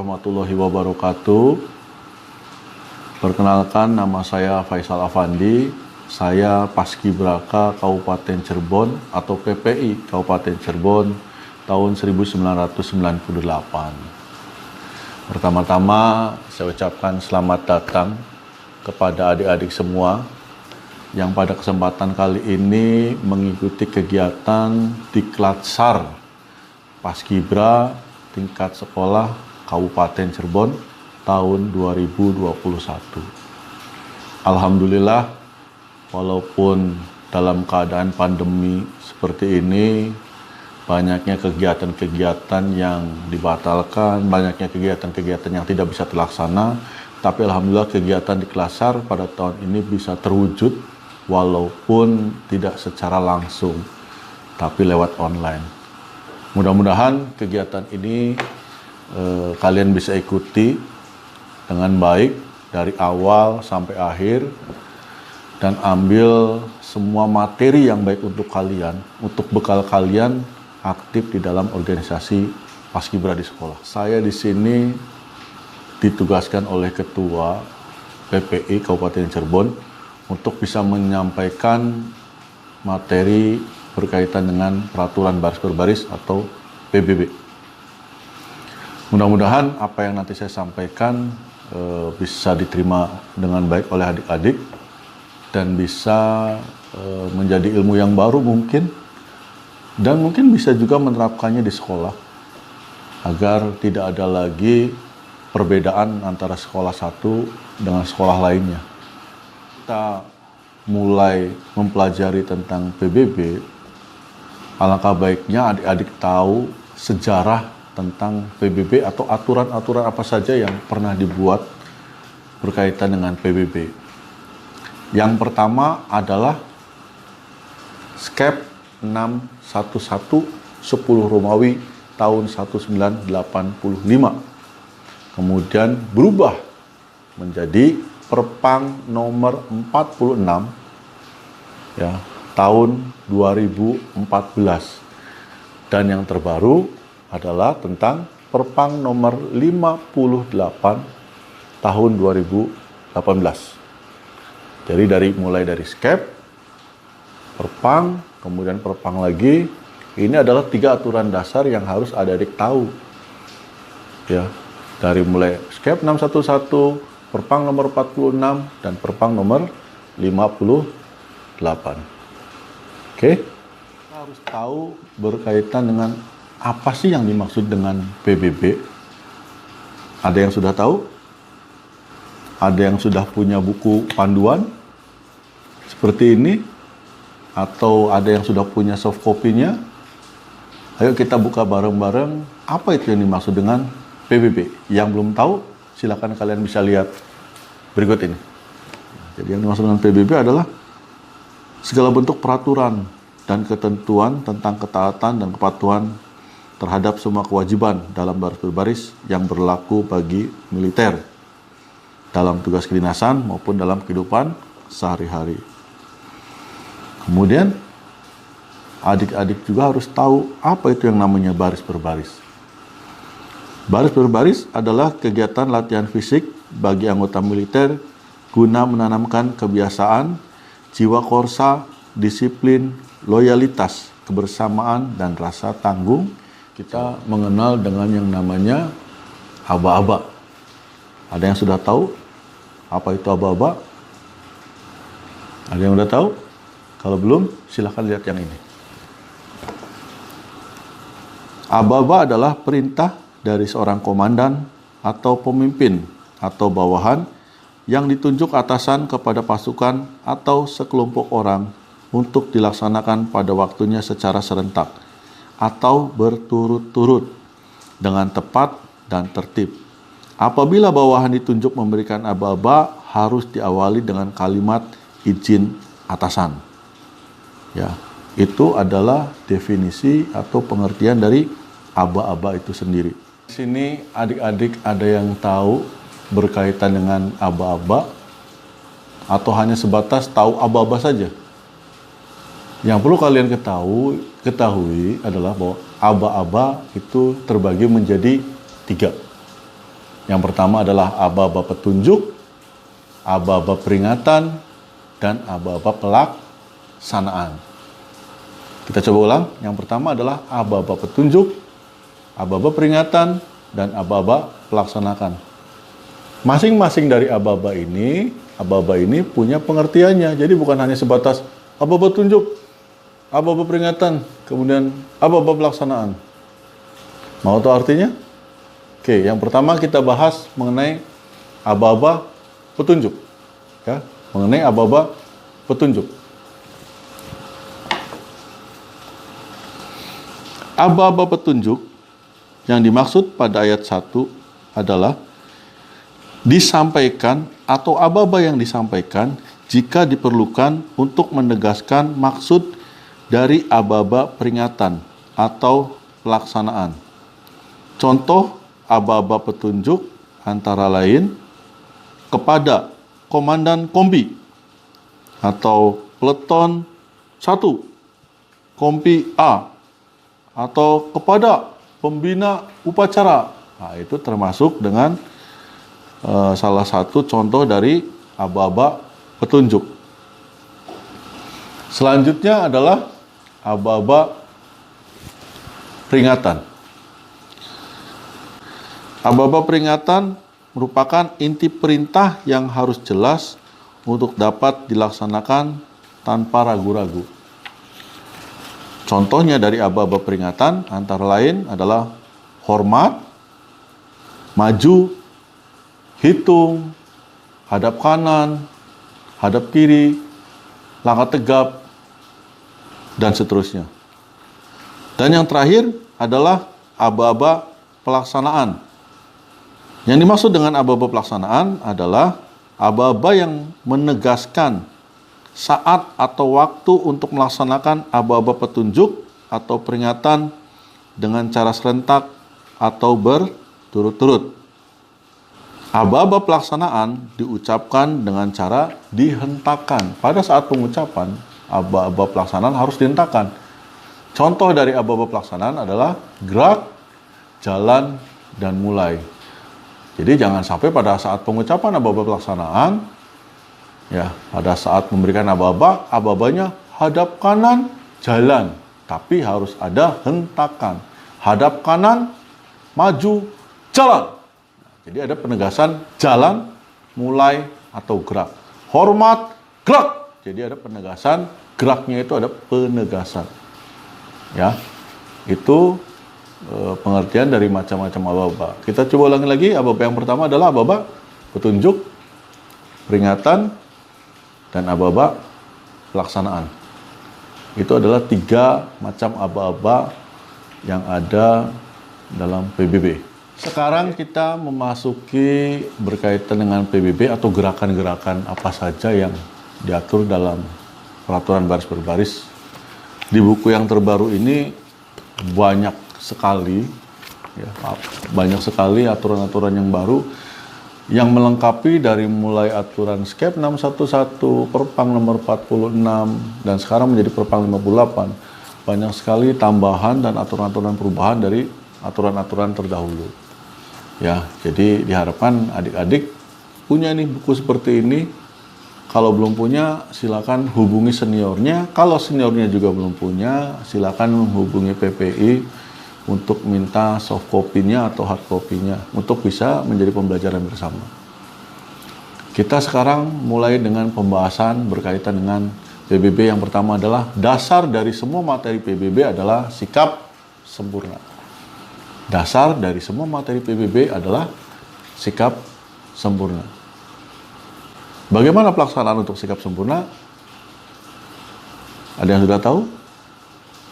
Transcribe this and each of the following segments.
warahmatullahi wabarakatuh. Perkenalkan, nama saya Faisal Afandi. Saya Paskibraka Kabupaten Cirebon atau PPI Kabupaten Cirebon tahun 1998. Pertama-tama saya ucapkan selamat datang kepada adik-adik semua yang pada kesempatan kali ini mengikuti kegiatan Diklat-SAR Paskibra tingkat sekolah Kabupaten Cirebon tahun 2021. Alhamdulillah, walaupun dalam keadaan pandemi seperti ini, banyaknya kegiatan-kegiatan yang dibatalkan, banyaknya kegiatan-kegiatan yang tidak bisa terlaksana, tapi alhamdulillah kegiatan Diklat-SAR pada tahun ini bisa terwujud walaupun tidak secara langsung, tapi lewat online. Mudah-mudahan kegiatan ini kalian bisa ikuti dengan baik dari awal sampai akhir dan ambil semua materi yang baik untuk kalian, untuk bekal kalian aktif di dalam organisasi Paskibra di sekolah. Saya di sini ditugaskan oleh Ketua PPI Kabupaten Cirebon untuk bisa menyampaikan materi berkaitan dengan peraturan baris berbaris atau PBB. Mudah-mudahan apa yang nanti saya sampaikan bisa diterima dengan baik oleh adik-adik dan bisa menjadi ilmu yang baru mungkin, dan mungkin bisa juga menerapkannya di sekolah agar tidak ada lagi perbedaan antara sekolah satu dengan sekolah lainnya. Kita mulai mempelajari tentang PBB, alangkah baiknya adik-adik tahu sejarah tentang PBB atau aturan-aturan apa saja yang pernah dibuat berkaitan dengan PBB. Yang pertama adalah Skep 611 10 Romawi tahun 1985. Kemudian berubah menjadi Perpang nomor 46 ya, tahun 2014. Dan yang terbaru adalah tentang Perpang nomor 58 tahun 2018. Jadi mulai dari Skep, Perpang, kemudian Perpang lagi. Ini adalah 3 aturan dasar yang harus adik-adik tahu. Ya, dari mulai Skep 611, Perpang nomor 46 dan Perpang nomor 58. Oke, kita harus tahu berkaitan dengan apa sih yang dimaksud dengan PBB. Ada yang sudah tahu? Ada yang sudah punya buku panduan seperti ini? Atau ada yang sudah punya soft copy-nya? Ayo kita buka bareng-bareng apa itu yang dimaksud dengan PBB. Yang belum tahu, silakan kalian bisa lihat berikut ini. Jadi yang dimaksud dengan PBB adalah segala bentuk peraturan dan ketentuan tentang ketaatan dan kepatuhan terhadap semua kewajiban dalam baris berbaris yang berlaku bagi militer dalam tugas kedinasan maupun dalam kehidupan sehari-hari. Kemudian adik-adik juga harus tahu apa itu yang namanya baris berbaris. Baris berbaris adalah kegiatan latihan fisik bagi anggota militer guna menanamkan kebiasaan, jiwa korsa, disiplin, loyalitas, kebersamaan, dan rasa tanggung. Kita mengenal dengan yang namanya aba-aba. Ada yang sudah tahu apa itu aba-aba? Ada yang sudah tahu? Kalau belum, silahkan lihat yang ini. Aba-aba adalah perintah dari seorang komandan atau pemimpin atau bawahan yang ditunjuk atasan kepada pasukan atau sekelompok orang untuk dilaksanakan pada waktunya secara serentak atau berturut-turut dengan tepat dan tertib. Apabila bawahan ditunjuk memberikan aba-aba, harus diawali dengan kalimat izin atasan. Ya, itu adalah definisi atau pengertian dari aba-aba itu sendiri. Di sini adik-adik ada yang tahu berkaitan dengan aba-aba atau hanya sebatas tahu aba-aba saja? Yang perlu kalian ketahui adalah bahwa aba-aba itu terbagi menjadi 3. Yang pertama adalah aba-aba petunjuk, aba-aba peringatan, dan aba-aba pelaksanaan. Kita coba ulang. Yang pertama adalah aba-aba petunjuk, aba-aba peringatan, dan aba-aba pelaksanaan. Masing-masing dari aba-aba ini punya pengertiannya. Jadi bukan hanya sebatas aba-aba petunjuk, aba-aba peringatan, kemudian aba-aba pelaksanaan. Mau tahu artinya? Oke, yang pertama kita bahas mengenai aba-aba petunjuk. Ya, mengenai aba-aba petunjuk. Aba-aba petunjuk yang dimaksud pada ayat 1 adalah disampaikan atau aba-aba yang disampaikan jika diperlukan untuk menegaskan maksud dari aba-aba peringatan atau pelaksanaan. Contoh aba-aba petunjuk antara lain kepada komandan kompi atau peleton 1 kompi A atau kepada pembina upacara. Nah, itu termasuk dengan salah satu contoh dari aba-aba petunjuk. Selanjutnya adalah aba-aba peringatan. Aba-aba peringatan merupakan inti perintah yang harus jelas untuk dapat dilaksanakan tanpa ragu-ragu. Contohnya dari aba-aba peringatan antara lain adalah hormat, maju, hitung, hadap kanan, hadap kiri, langkah tegap, dan seterusnya. Dan yang terakhir adalah aba-aba pelaksanaan. Yang dimaksud dengan aba-aba pelaksanaan adalah aba-aba yang menegaskan saat atau waktu untuk melaksanakan aba-aba petunjuk atau peringatan dengan cara serentak atau berturut-turut. Aba-aba pelaksanaan diucapkan dengan cara dihentakkan. Pada saat pengucapan, aba-aba pelaksanaan harus dihentakkan. Contoh dari aba-aba pelaksanaan adalah gerak, jalan, dan mulai. Jadi jangan sampai pada saat pengucapan aba-aba pelaksanaan, ya, pada saat memberikan aba-aba, aba-abanya hadap kanan, jalan. Tapi harus ada hentakan. Hadap kanan, maju, jalan. Jadi ada penegasan jalan, mulai, atau gerak. Hormat, gerak. Jadi ada penegasan, geraknya itu ada penegasan. Ya, itu pengertian dari macam-macam aba-aba. Kita coba ulangi lagi. Aba-aba yang pertama adalah aba-aba petunjuk, peringatan, dan aba-aba pelaksanaan. Itu adalah 3 macam aba-aba yang ada dalam PBB. Sekarang kita memasuki berkaitan dengan PBB atau gerakan-gerakan apa saja yang diatur dalam peraturan baris berbaris. Di buku yang terbaru ini banyak sekali aturan-aturan yang baru yang melengkapi dari mulai aturan SKEP 611, Perpang nomor 46, dan sekarang menjadi Perpang 58. Banyak sekali tambahan dan aturan-aturan perubahan dari aturan-aturan terdahulu. Ya, jadi diharapkan adik-adik punya nih buku seperti ini. Kalau belum punya, silakan hubungi seniornya. Kalau seniornya juga belum punya, silakan menghubungi PPI untuk minta soft copy-nya atau hard copy-nya untuk bisa menjadi pembelajaran bersama. Kita sekarang mulai dengan pembahasan berkaitan dengan PBB. Yang pertama adalah dasar dari semua materi PBB adalah sikap sempurna. Dasar dari semua materi PBB adalah sikap sempurna. Bagaimana pelaksanaan untuk sikap sempurna? Ada yang sudah tahu?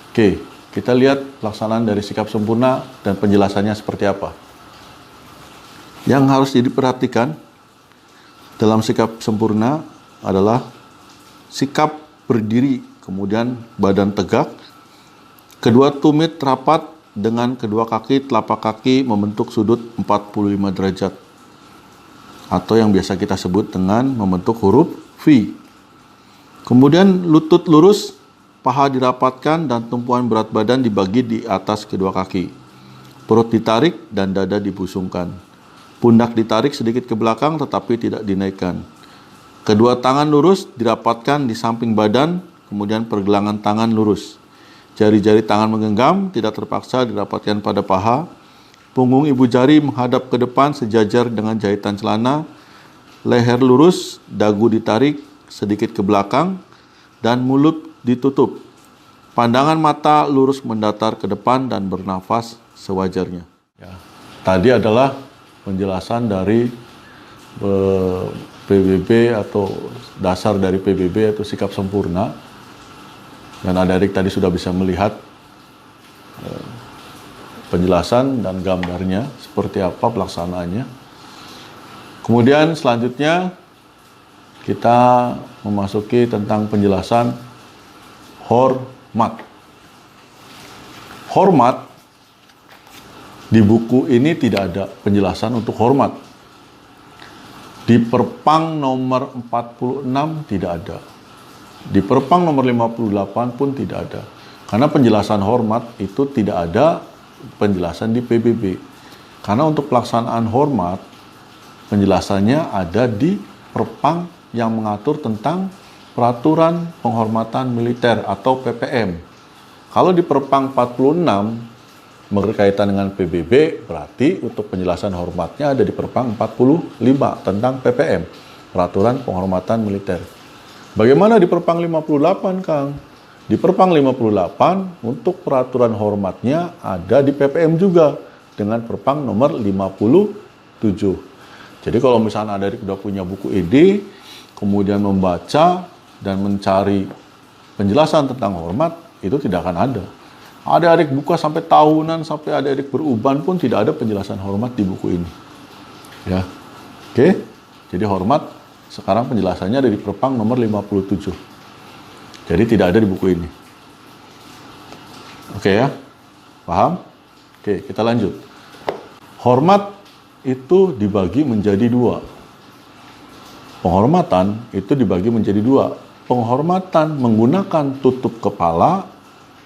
Oke, kita lihat pelaksanaan dari sikap sempurna dan penjelasannya seperti apa. Yang harus diperhatikan dalam sikap sempurna adalah sikap berdiri, kemudian badan tegak, kedua tumit rapat dengan kedua kaki telapak kaki membentuk sudut 45 derajat atau yang biasa kita sebut dengan membentuk huruf V. Kemudian lutut lurus, paha dirapatkan dan tumpuan berat badan dibagi di atas kedua kaki. Perut ditarik dan dada dibusungkan. Pundak ditarik sedikit ke belakang tetapi tidak dinaikkan. Kedua tangan lurus dirapatkan di samping badan, kemudian pergelangan tangan lurus. Jari-jari tangan menggenggam, tidak terpaksa dirapatkan pada paha. Punggung ibu jari menghadap ke depan sejajar dengan jahitan celana. Leher lurus, dagu ditarik sedikit ke belakang, dan mulut ditutup. Pandangan mata lurus mendatar ke depan dan bernafas sewajarnya. Ya. Tadi adalah penjelasan dari PBB atau dasar dari PBB atau sikap sempurna. Dan adik-adik tadi sudah bisa melihat penjelasan dan gambarnya seperti apa pelaksanaannya. Kemudian selanjutnya kita memasuki tentang penjelasan hormat. Hormat di buku ini tidak ada penjelasan untuk hormat. Di Perpang nomor 46 tidak ada. Di Perpang nomor 58 pun tidak ada. Karena penjelasan hormat itu tidak ada penjelasan di PBB. Karena untuk pelaksanaan hormat, penjelasannya ada di Perpang yang mengatur tentang Peraturan Penghormatan Militer atau PPM. Kalau di Perpang 46 berkaitan dengan PBB, berarti untuk penjelasan hormatnya ada di Perpang 45 tentang PPM, Peraturan Penghormatan Militer. Bagaimana di Perpang 58, Kang? Di Perpang 58 untuk peraturan hormatnya ada di PPM juga dengan Perpang nomor 57. Jadi kalau misalnya ada sudah punya buku ED, kemudian membaca dan mencari penjelasan tentang hormat, itu tidak akan ada. Adik-adik buka sampai tahunan, sampai adik-adik beruban pun tidak ada penjelasan hormat di buku ini. Ya, oke. Jadi hormat sekarang penjelasannya ada di Perpang nomor 57. Jadi tidak ada di buku ini. Oke ya, paham? Oke, kita lanjut. Hormat itu dibagi menjadi dua. Penghormatan itu dibagi menjadi dua. Penghormatan menggunakan tutup kepala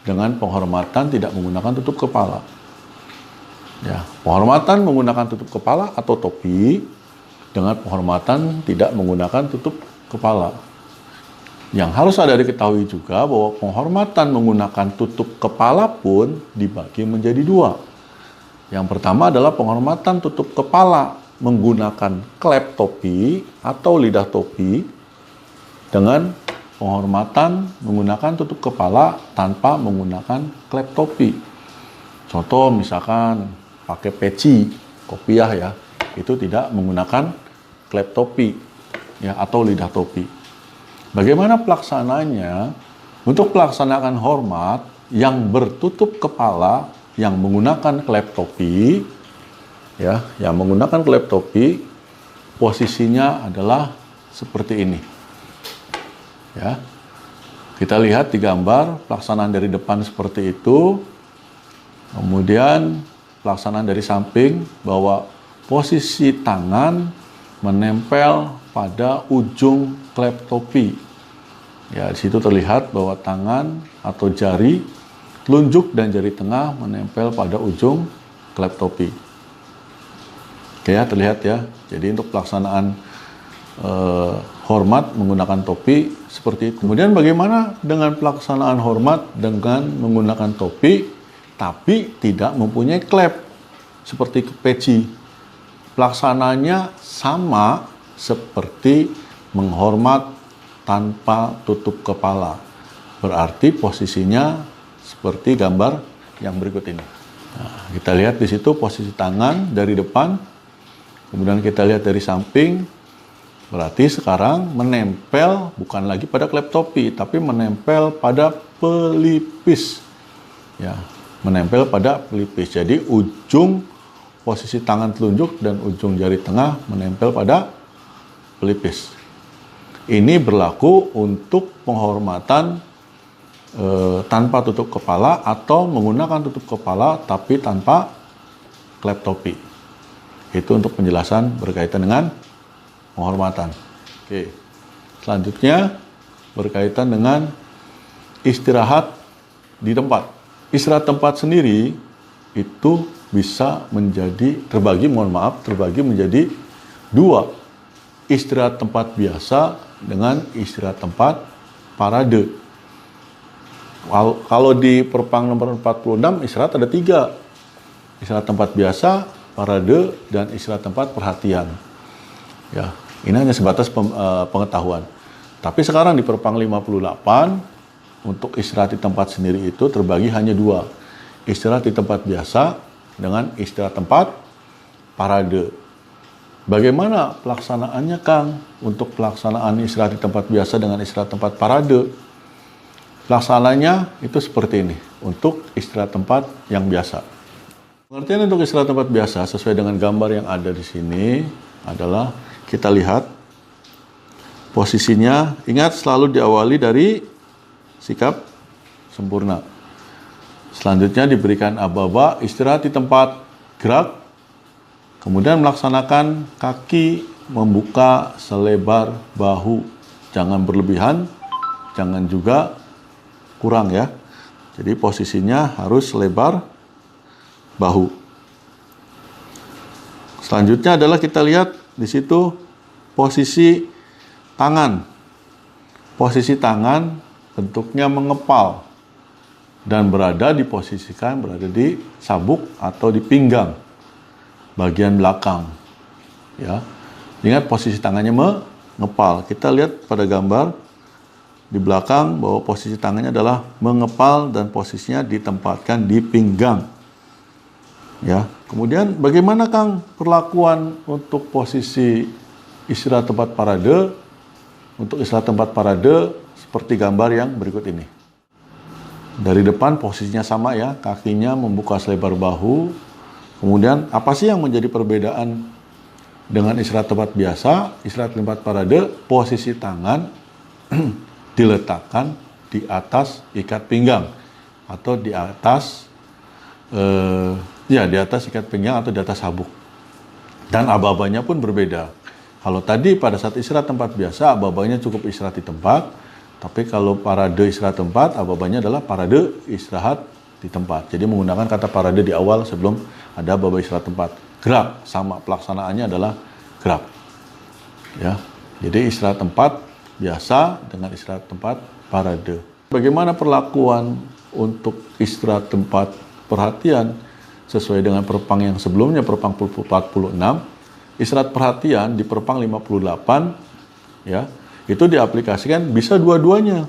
dengan penghormatan tidak menggunakan tutup kepala. Ya, penghormatan menggunakan tutup kepala atau topi dengan penghormatan tidak menggunakan tutup kepala. Yang harus ada diketahui juga bahwa penghormatan menggunakan tutup kepala pun dibagi menjadi dua. Yang pertama adalah penghormatan tutup kepala menggunakan klep topi atau lidah topi dengan penghormatan menggunakan tutup kepala tanpa menggunakan klep topi. Contoh misalkan pakai peci, kopiah ya, itu tidak menggunakan klep topi ya atau lidah topi. Bagaimana pelaksananya? Untuk pelaksanaan hormat yang bertutup kepala yang menggunakan klep topi ya, yang menggunakan klep topi posisinya adalah seperti ini. Ya, kita lihat di gambar pelaksanaan dari depan seperti itu, kemudian pelaksanaan dari samping bahwa posisi tangan menempel pada ujung klep topi. Ya, di situ terlihat bahwa tangan atau jari telunjuk dan jari tengah menempel pada ujung klep topi. Oke ya, terlihat ya. Jadi untuk pelaksanaan hormat menggunakan topi seperti itu. Kemudian bagaimana dengan pelaksanaan hormat dengan menggunakan topi tapi tidak mempunyai klep seperti peci? Pelaksananya sama seperti menghormat tanpa tutup kepala. Berarti posisinya seperti gambar yang berikut ini. Nah, kita lihat di situ posisi tangan dari depan, kemudian kita lihat dari samping. Berarti sekarang menempel bukan lagi pada klep topi, tapi menempel pada pelipis. Ya, menempel pada pelipis. Jadi ujung posisi tangan telunjuk dan ujung jari tengah menempel pada pelipis. Ini berlaku untuk penghormatan tanpa tutup kepala atau menggunakan tutup kepala tapi tanpa klep topi. Itu untuk penjelasan berkaitan dengan penghormatan. Oke. Selanjutnya berkaitan dengan istirahat di tempat. Istirahat tempat sendiri itu bisa terbagi menjadi dua. Istirahat tempat biasa dengan istirahat tempat parade. Kalau di Perpang nomor 46 istirahat ada 3. Istirahat tempat biasa, parade, dan istirahat tempat perhatian. Ya, ini hanya sebatas pengetahuan. Tapi sekarang di Perpang 58 untuk istirahat di tempat sendiri itu terbagi hanya 2. Istirahat di tempat biasa dengan istirahat tempat parade. Bagaimana pelaksanaannya, Kang? Untuk pelaksanaan istirahat di tempat biasa dengan istirahat tempat parade. Pelaksanaannya itu seperti ini, untuk istirahat tempat yang biasa. Pengertian untuk istirahat tempat biasa sesuai dengan gambar yang ada di sini adalah kita lihat posisinya, ingat selalu diawali dari sikap sempurna. Selanjutnya diberikan aba-aba istirahat di tempat gerak. Kemudian melaksanakan kaki membuka selebar bahu. Jangan berlebihan, jangan juga kurang ya. Jadi posisinya harus selebar bahu. Selanjutnya adalah kita lihat di situ posisi tangan. Posisi tangan bentuknya mengepal dan berada di sabuk atau di pinggang bagian belakang, ya. Ingat posisi tangannya mengepal. Kita lihat pada gambar di belakang bahwa posisi tangannya adalah mengepal dan posisinya ditempatkan di pinggang, ya. Kemudian bagaimana, Kang, perlakuan untuk posisi istirahat tempat parade? Untuk istirahat tempat parade seperti gambar yang berikut ini. Dari depan posisinya sama ya, kakinya membuka selebar bahu. Kemudian apa sih yang menjadi perbedaan dengan istirahat tempat biasa? Istirahat tempat parade, posisi tangan diletakkan di atas ikat pinggang atau di atas di atas ikat pinggang atau di atas sabuk. Dan aba-abanya pun berbeda. Kalau tadi pada saat istirahat tempat biasa, aba-abanya cukup istirahat di tempat. Tapi kalau parade istirahat tempat, aba-abanya adalah parade istirahat di tempat. Jadi menggunakan kata parade di awal sebelum ada aba-aba istirahat tempat. Gerak, sama pelaksanaannya adalah gerak. Ya. Jadi istirahat tempat biasa dengan istirahat tempat parade. Bagaimana perlakuan untuk istirahat tempat perhatian sesuai dengan Perpang yang sebelumnya, Perpang 46. Istirahat perhatian di Perpang 58 ya, itu diaplikasikan bisa dua-duanya.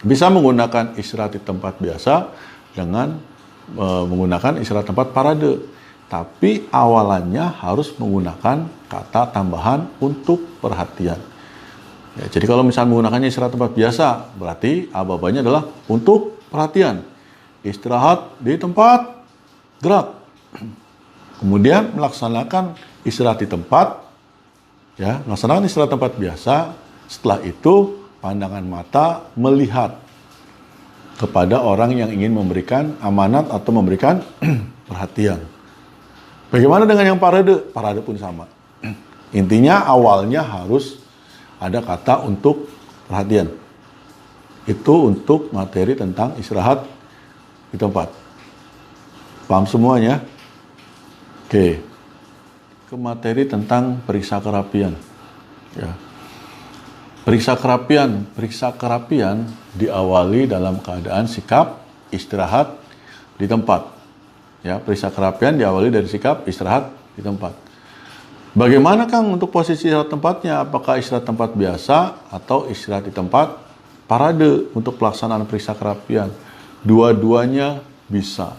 Bisa menggunakan istirahat di tempat biasa dengan menggunakan istirahat tempat parade. Tapi awalannya harus menggunakan kata tambahan untuk perhatian. Ya, jadi kalau misalnya menggunakannya istirahat tempat biasa, berarti aba-abanya adalah untuk perhatian. Istirahat di tempat gerak. Kemudian melaksanakan istirahat di tempat, ya, melaksanakan istirahat tempat biasa. Setelah itu pandangan mata melihat kepada orang yang ingin memberikan amanat atau memberikan perhatian. Bagaimana dengan yang parade? Parade pun sama. Intinya awalnya harus ada kata untuk perhatian. Itu untuk materi tentang istirahat di tempat. Paham semuanya? Oke. Ke materi tentang periksa kerapian. Ya. Periksa kerapian diawali dalam keadaan sikap istirahat di tempat. Ya, periksa kerapian diawali dari sikap istirahat di tempat. Bagaimana, Kang, untuk posisi istirahat tempatnya? Apakah istirahat tempat biasa atau istirahat di tempat parade untuk pelaksanaan periksa kerapian? Dua-duanya bisa.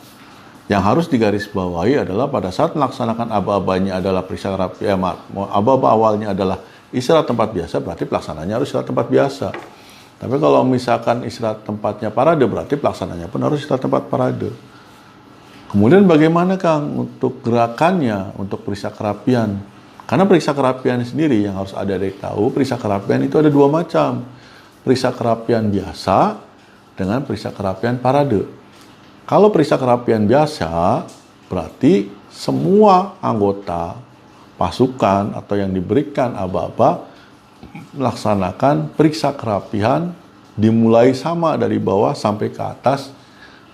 Yang harus digarisbawahi adalah pada saat melaksanakan aba-abanya adalah periksa kerapian, aba-aba awalnya adalah istirahat tempat biasa, berarti pelaksananya harus istirahat tempat biasa. Tapi kalau misalkan istirahat tempatnya parade, berarti pelaksananya pun harus istirahat tempat parade. Kemudian bagaimana, Kang, untuk gerakannya, untuk periksa kerapian? Karena periksa kerapian sendiri yang harus ada tahu, periksa kerapian itu ada 2 macam. Periksa kerapian biasa dengan periksa kerapian parade. Kalau periksa kerapian biasa, berarti semua anggota pasukan atau yang diberikan aba-aba melaksanakan periksa kerapian dimulai sama dari bawah sampai ke atas,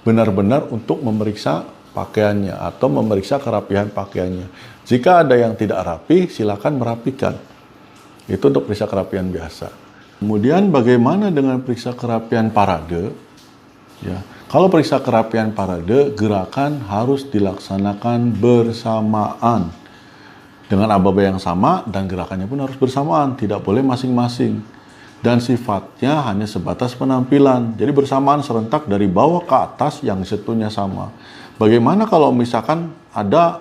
benar-benar untuk memeriksa pakaiannya atau memeriksa kerapihan pakaiannya. Jika ada yang tidak rapi, silakan merapikan. Itu untuk periksa kerapihan biasa. Kemudian bagaimana dengan periksa kerapihan parade? Ya, kalau periksa kerapihan parade, gerakan harus dilaksanakan bersamaan dengan aba-aba yang sama dan gerakannya pun harus bersamaan, tidak boleh masing-masing. Dan sifatnya hanya sebatas penampilan. Jadi bersamaan serentak dari bawah ke atas yang setunya sama. Bagaimana kalau misalkan ada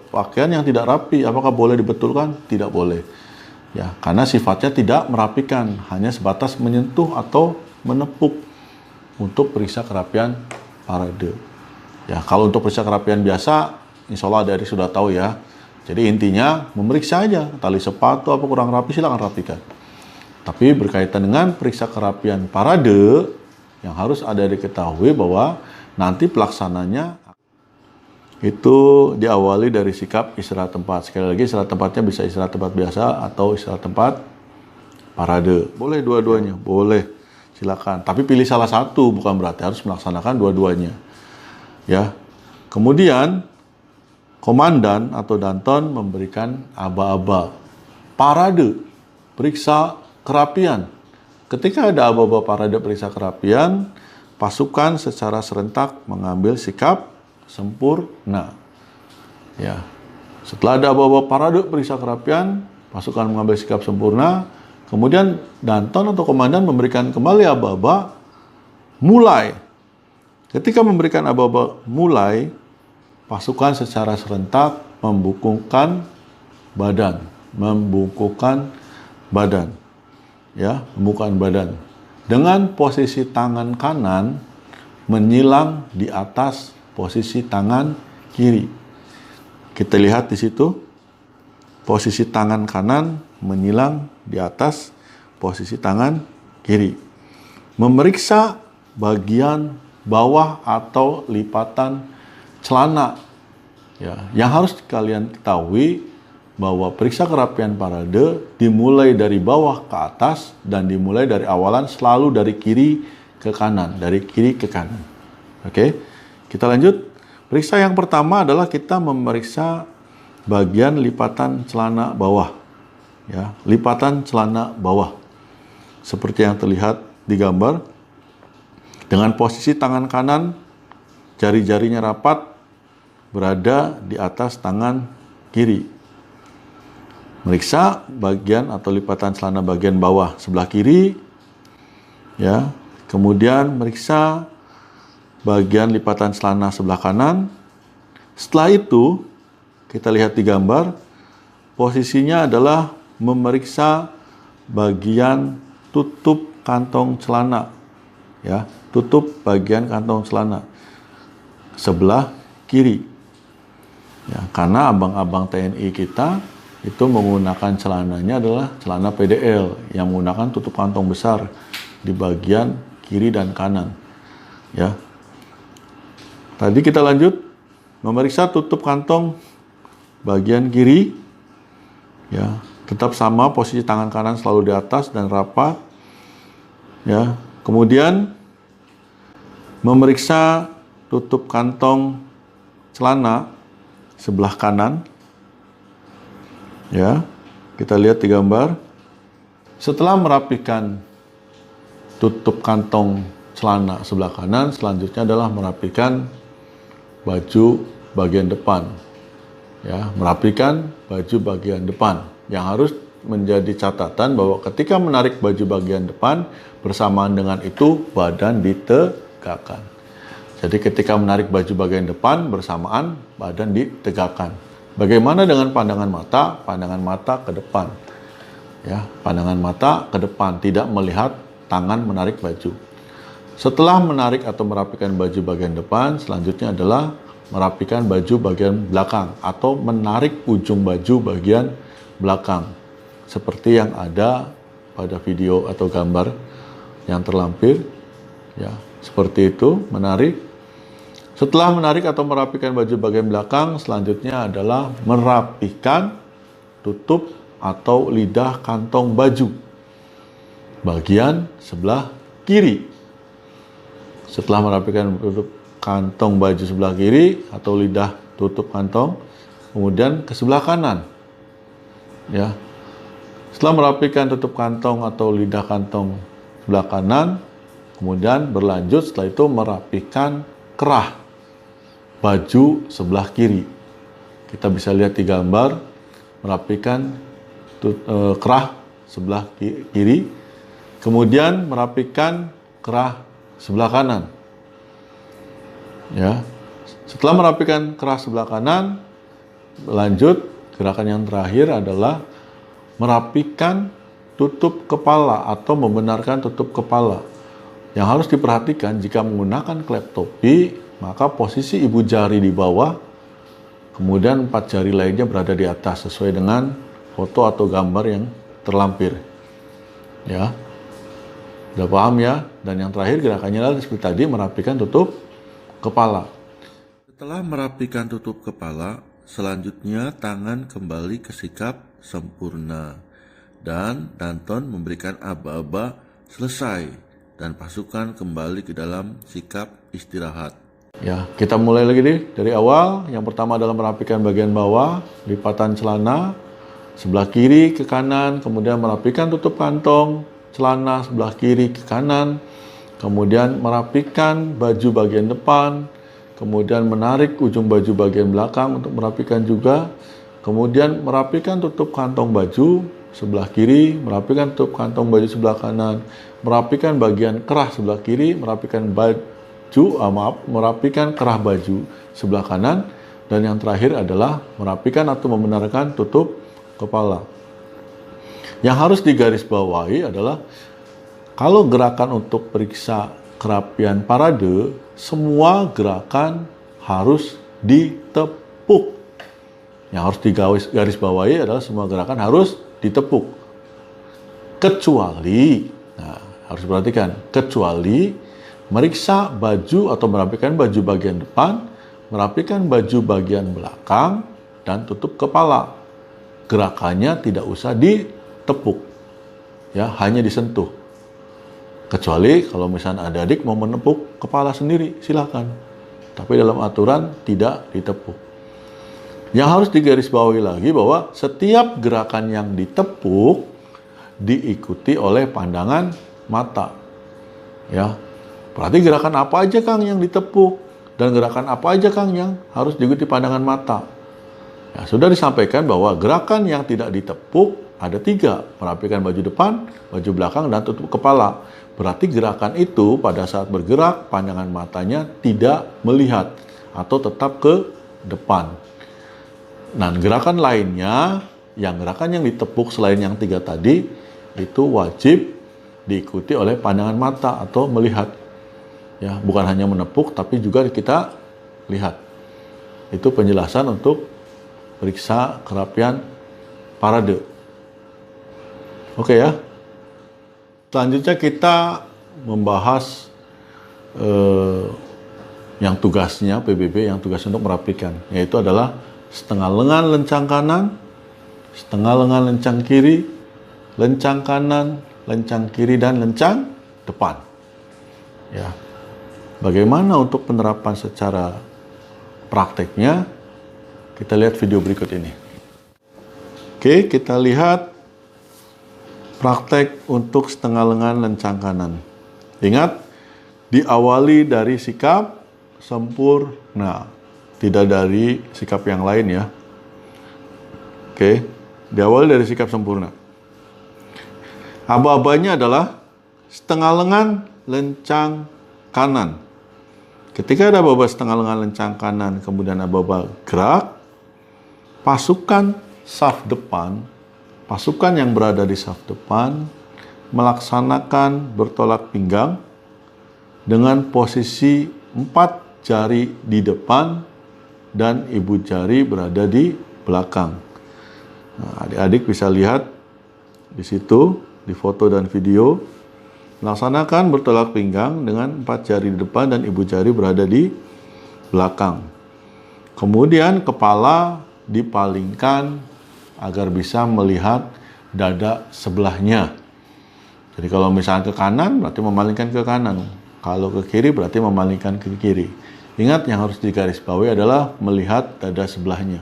pakaian yang tidak rapi, apakah boleh dibetulkan? Tidak boleh. Ya, karena sifatnya tidak merapikan, hanya sebatas menyentuh atau menepuk untuk periksa kerapian parade. Ya, kalau untuk periksa kerapian biasa, insya Allah adik-adik sudah tahu ya. Jadi intinya memeriksa aja, tali sepatu apa kurang rapi silakan rapikan. Tapi berkaitan dengan periksa kerapian parade, yang harus ada diketahui bahwa nanti pelaksananya itu diawali dari sikap istirahat tempat. Sekali lagi istirahat tempatnya bisa istirahat tempat biasa atau istirahat tempat parade. Boleh dua-duanya, boleh. Silakan. Tapi pilih salah satu, bukan berarti harus melaksanakan dua-duanya. Ya. Kemudian komandan atau danton memberikan aba-aba parade periksa kerapian. Ketika ada aba-aba parade periksa kerapian, pasukan secara serentak mengambil sikap sempurna. Ya. Setelah ada aba-aba parade periksa kerapian, pasukan mengambil sikap sempurna, kemudian danton atau komandan memberikan kembali aba-aba mulai. Ketika memberikan aba-aba mulai, pasukan secara serentak membungkukkan badan, ya, membungkukkan badan dengan posisi tangan kanan menyilang di atas posisi tangan kiri. Kita lihat di situ, posisi tangan kanan menyilang di atas posisi tangan kiri. Memeriksa bagian bawah atau lipatan celana. Ya, yang harus kalian ketahui bahwa periksa kerapian parade dimulai dari bawah ke atas dan dimulai dari awalan selalu dari kiri ke kanan, dari kiri ke kanan. Oke. Kita lanjut. Periksa yang pertama adalah kita memeriksa bagian lipatan celana bawah. Ya, lipatan celana bawah. Seperti yang terlihat di gambar. Dengan posisi tangan kanan, jari-jarinya rapat berada di atas tangan kiri. Meriksa bagian atau lipatan celana bagian bawah sebelah kiri. Ya, kemudian meriksa bagian lipatan celana sebelah kanan. Setelah itu, kita lihat di gambar, posisinya adalah memeriksa bagian tutup kantong celana. Ya, tutup bagian kantong celana sebelah kiri. Ya, karena abang-abang TNI kita itu menggunakan celananya adalah celana PDL yang menggunakan tutup kantong besar di bagian kiri dan kanan. Ya. Tadi kita lanjut memeriksa tutup kantong bagian kiri. Ya, tetap sama posisi tangan kanan selalu di atas dan rapat. Ya, kemudian memeriksa tutup kantong celana sebelah kanan. Ya, kita lihat di gambar. Setelah merapikan tutup kantong celana sebelah kanan, selanjutnya adalah merapikan baju bagian depan. Ya, merapikan baju bagian depan. Yang harus menjadi catatan bahwa ketika menarik baju bagian depan, bersamaan dengan itu badan ditegakkan. Jadi ketika menarik baju bagian depan, bersamaan badan ditegakkan. Bagaimana dengan pandangan mata? Pandangan mata ke depan. Ya, pandangan mata ke depan, tidak melihat tangan menarik baju. Setelah menarik atau merapikan baju bagian depan, selanjutnya adalah merapikan baju bagian belakang atau menarik ujung baju bagian belakang. Seperti yang ada pada video atau gambar yang terlampir. Ya, seperti itu, menarik. Setelah menarik atau merapikan baju bagian belakang, selanjutnya adalah merapikan tutup atau lidah kantong baju bagian sebelah kiri. Setelah merapikan tutup kantong baju sebelah kiri atau lidah tutup kantong, kemudian ke sebelah kanan. Ya. Setelah merapikan tutup kantong atau lidah kantong sebelah kanan, kemudian berlanjut setelah itu merapikan kerah baju sebelah kiri. Kita bisa lihat di gambar, merapikan kerah sebelah kiri, kemudian merapikan kerah sebelah kanan. Ya. Setelah merapikan kerah sebelah kanan, lanjut gerakan yang terakhir adalah merapikan tutup kepala atau membenarkan tutup kepala. Yang harus diperhatikan jika menggunakan klep topi, maka posisi ibu jari di bawah, kemudian 4 jari lainnya berada di atas sesuai dengan foto atau gambar yang terlampir. Ya. Sudah paham ya? Dan yang terakhir gerakannya adalah seperti tadi, merapikan tutup kepala. Setelah merapikan tutup kepala, selanjutnya tangan kembali ke sikap sempurna. Dan Danton memberikan aba-aba selesai dan pasukan kembali ke dalam sikap istirahat. Ya, kita mulai lagi nih dari awal. Yang pertama adalah merapikan bagian bawah, lipatan celana sebelah kiri ke kanan, kemudian merapikan tutup kantong celana sebelah kiri ke kanan, kemudian merapikan baju bagian depan, kemudian menarik ujung baju bagian belakang untuk merapikan juga, kemudian merapikan tutup kantong baju sebelah kiri, merapikan tutup kantong baju sebelah kanan, merapikan bagian kerah sebelah kiri, merapikan merapikan kerah baju sebelah kanan, dan yang terakhir adalah merapikan atau membenarkan tutup kepala. Yang harus digarisbawahi adalah kalau gerakan untuk periksa kerapian parade, semua gerakan harus ditepuk. Yang harus digarisbawahi adalah semua gerakan harus ditepuk. Kecuali, harus perhatikan, kecuali meriksa baju atau merapikan baju bagian depan, merapikan baju bagian belakang, dan tutup kepala. Gerakannya tidak usah ditepuk, ya, hanya disentuh. Kecuali kalau misalnya adik-adik mau menepuk kepala sendiri, silakan. Tapi dalam aturan tidak ditepuk. Yang harus digarisbawahi lagi bahwa setiap gerakan yang ditepuk diikuti oleh pandangan mata. Ya. Berarti gerakan apa aja Kang yang ditepuk dan gerakan apa aja Kang yang harus diikuti pandangan mata. Ya, sudah disampaikan bahwa gerakan yang tidak ditepuk ada 3, merapikan baju depan, baju belakang, dan tutup kepala. Berarti gerakan itu pada saat bergerak, pandangan matanya tidak melihat atau tetap ke depan. Nah, gerakan lainnya, gerakan yang ditepuk selain yang 3 tadi, itu wajib diikuti oleh pandangan mata atau melihat. Ya, bukan hanya menepuk, tapi juga kita lihat. Itu penjelasan untuk periksa kerapian parade. Oke ya. Selanjutnya kita membahas yang tugasnya PBB, yang tugas untuk merapikan, yaitu adalah setengah lengan lencang kanan, setengah lengan lencang kiri, lencang kanan, lencang kiri, dan lencang depan. Ya. Bagaimana untuk penerapan secara prakteknya? Kita lihat video berikut ini. Oke, kita lihat praktek untuk setengah lengan lencang kanan. Ingat, diawali dari sikap sempurna, tidak dari sikap yang lain ya. Oke, diawali dari sikap sempurna. Aba-abanya adalah setengah lengan lencang kanan. Ketika ada aba-aba setengah lengan lencang kanan, kemudian aba-aba gerak, pasukan saf depan, pasukan yang berada di saf depan melaksanakan bertolak pinggang dengan posisi 4 jari di depan dan ibu jari berada di belakang. Nah, adik-adik bisa lihat di situ, di foto dan video, melaksanakan bertolak pinggang dengan 4 jari di depan dan ibu jari berada di belakang. Kemudian kepala dipalingkan agar bisa melihat dada sebelahnya. Jadi kalau misalnya ke kanan berarti memalingkan ke kanan. Kalau ke kiri berarti memalingkan ke kiri. Ingat, yang harus digarisbawahi adalah melihat dada sebelahnya.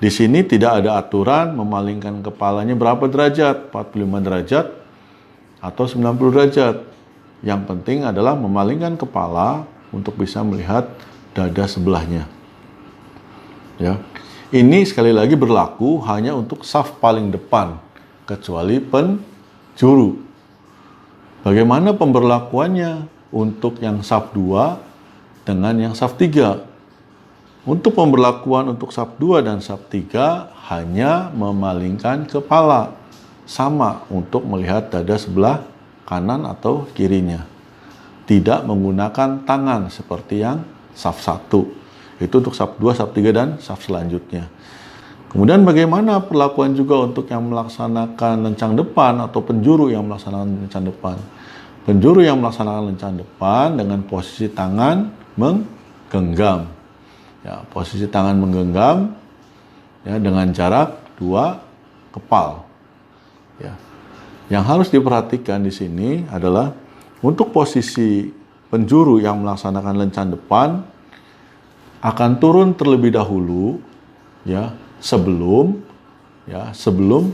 Di sini tidak ada aturan memalingkan kepalanya berapa derajat, 45 derajat atau 90 derajat. Yang penting adalah memalingkan kepala untuk bisa melihat dada sebelahnya. Ya. Ini sekali lagi berlaku hanya untuk saf paling depan, kecuali penjuru. Bagaimana pemberlakuannya untuk yang saf 2 dengan yang saf 3? Untuk pemberlakuan untuk saf 2 dan saf 3 hanya memalingkan kepala. Sama untuk melihat dada sebelah kanan atau kirinya. Tidak menggunakan tangan seperti yang saf 1. Itu untuk saf 2, saf 3, dan saf selanjutnya. Kemudian bagaimana perlakuan juga untuk yang melaksanakan lencang depan atau penjuru yang melaksanakan lencang depan? Penjuru yang melaksanakan lencang depan dengan posisi tangan menggenggam. Ya, posisi tangan menggenggam ya, dengan jarak 2 kepal. Ya. Yang harus diperhatikan di sini adalah untuk posisi penjuru yang melaksanakan lencang depan akan turun terlebih dahulu ya sebelum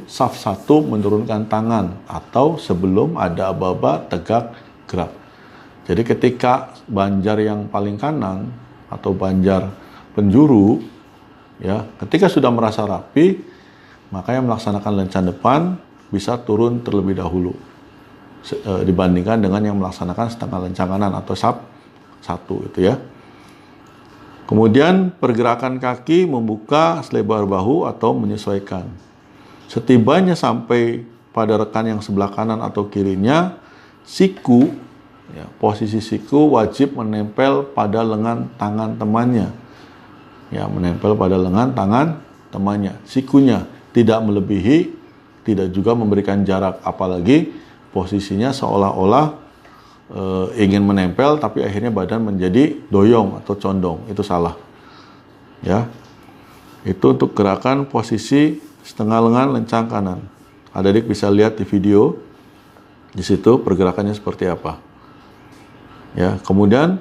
saf 1 menurunkan tangan atau sebelum ada aba-aba tegak gerak. Jadi ketika banjar yang paling kanan atau banjar penjuru ya, ketika sudah merasa rapi, maka yang melaksanakan lencang depan bisa turun terlebih dahulu dibandingkan dengan yang melaksanakan setengah lencang kanan atau saf 1 itu ya. Kemudian pergerakan kaki membuka selebar bahu atau menyesuaikan. Setibanya sampai pada rekan yang sebelah kanan atau kirinya, siku, ya, posisi siku wajib menempel pada lengan tangan temannya. Ya, menempel pada lengan tangan temannya. Sikunya tidak melebihi, tidak juga memberikan jarak, apalagi posisinya seolah-olah ingin menempel tapi akhirnya badan menjadi doyong atau condong. Itu salah. Ya. Itu untuk gerakan posisi setengah lengan lencang kanan. Adik-adik bisa lihat di video di situ pergerakannya seperti apa. Ya, kemudian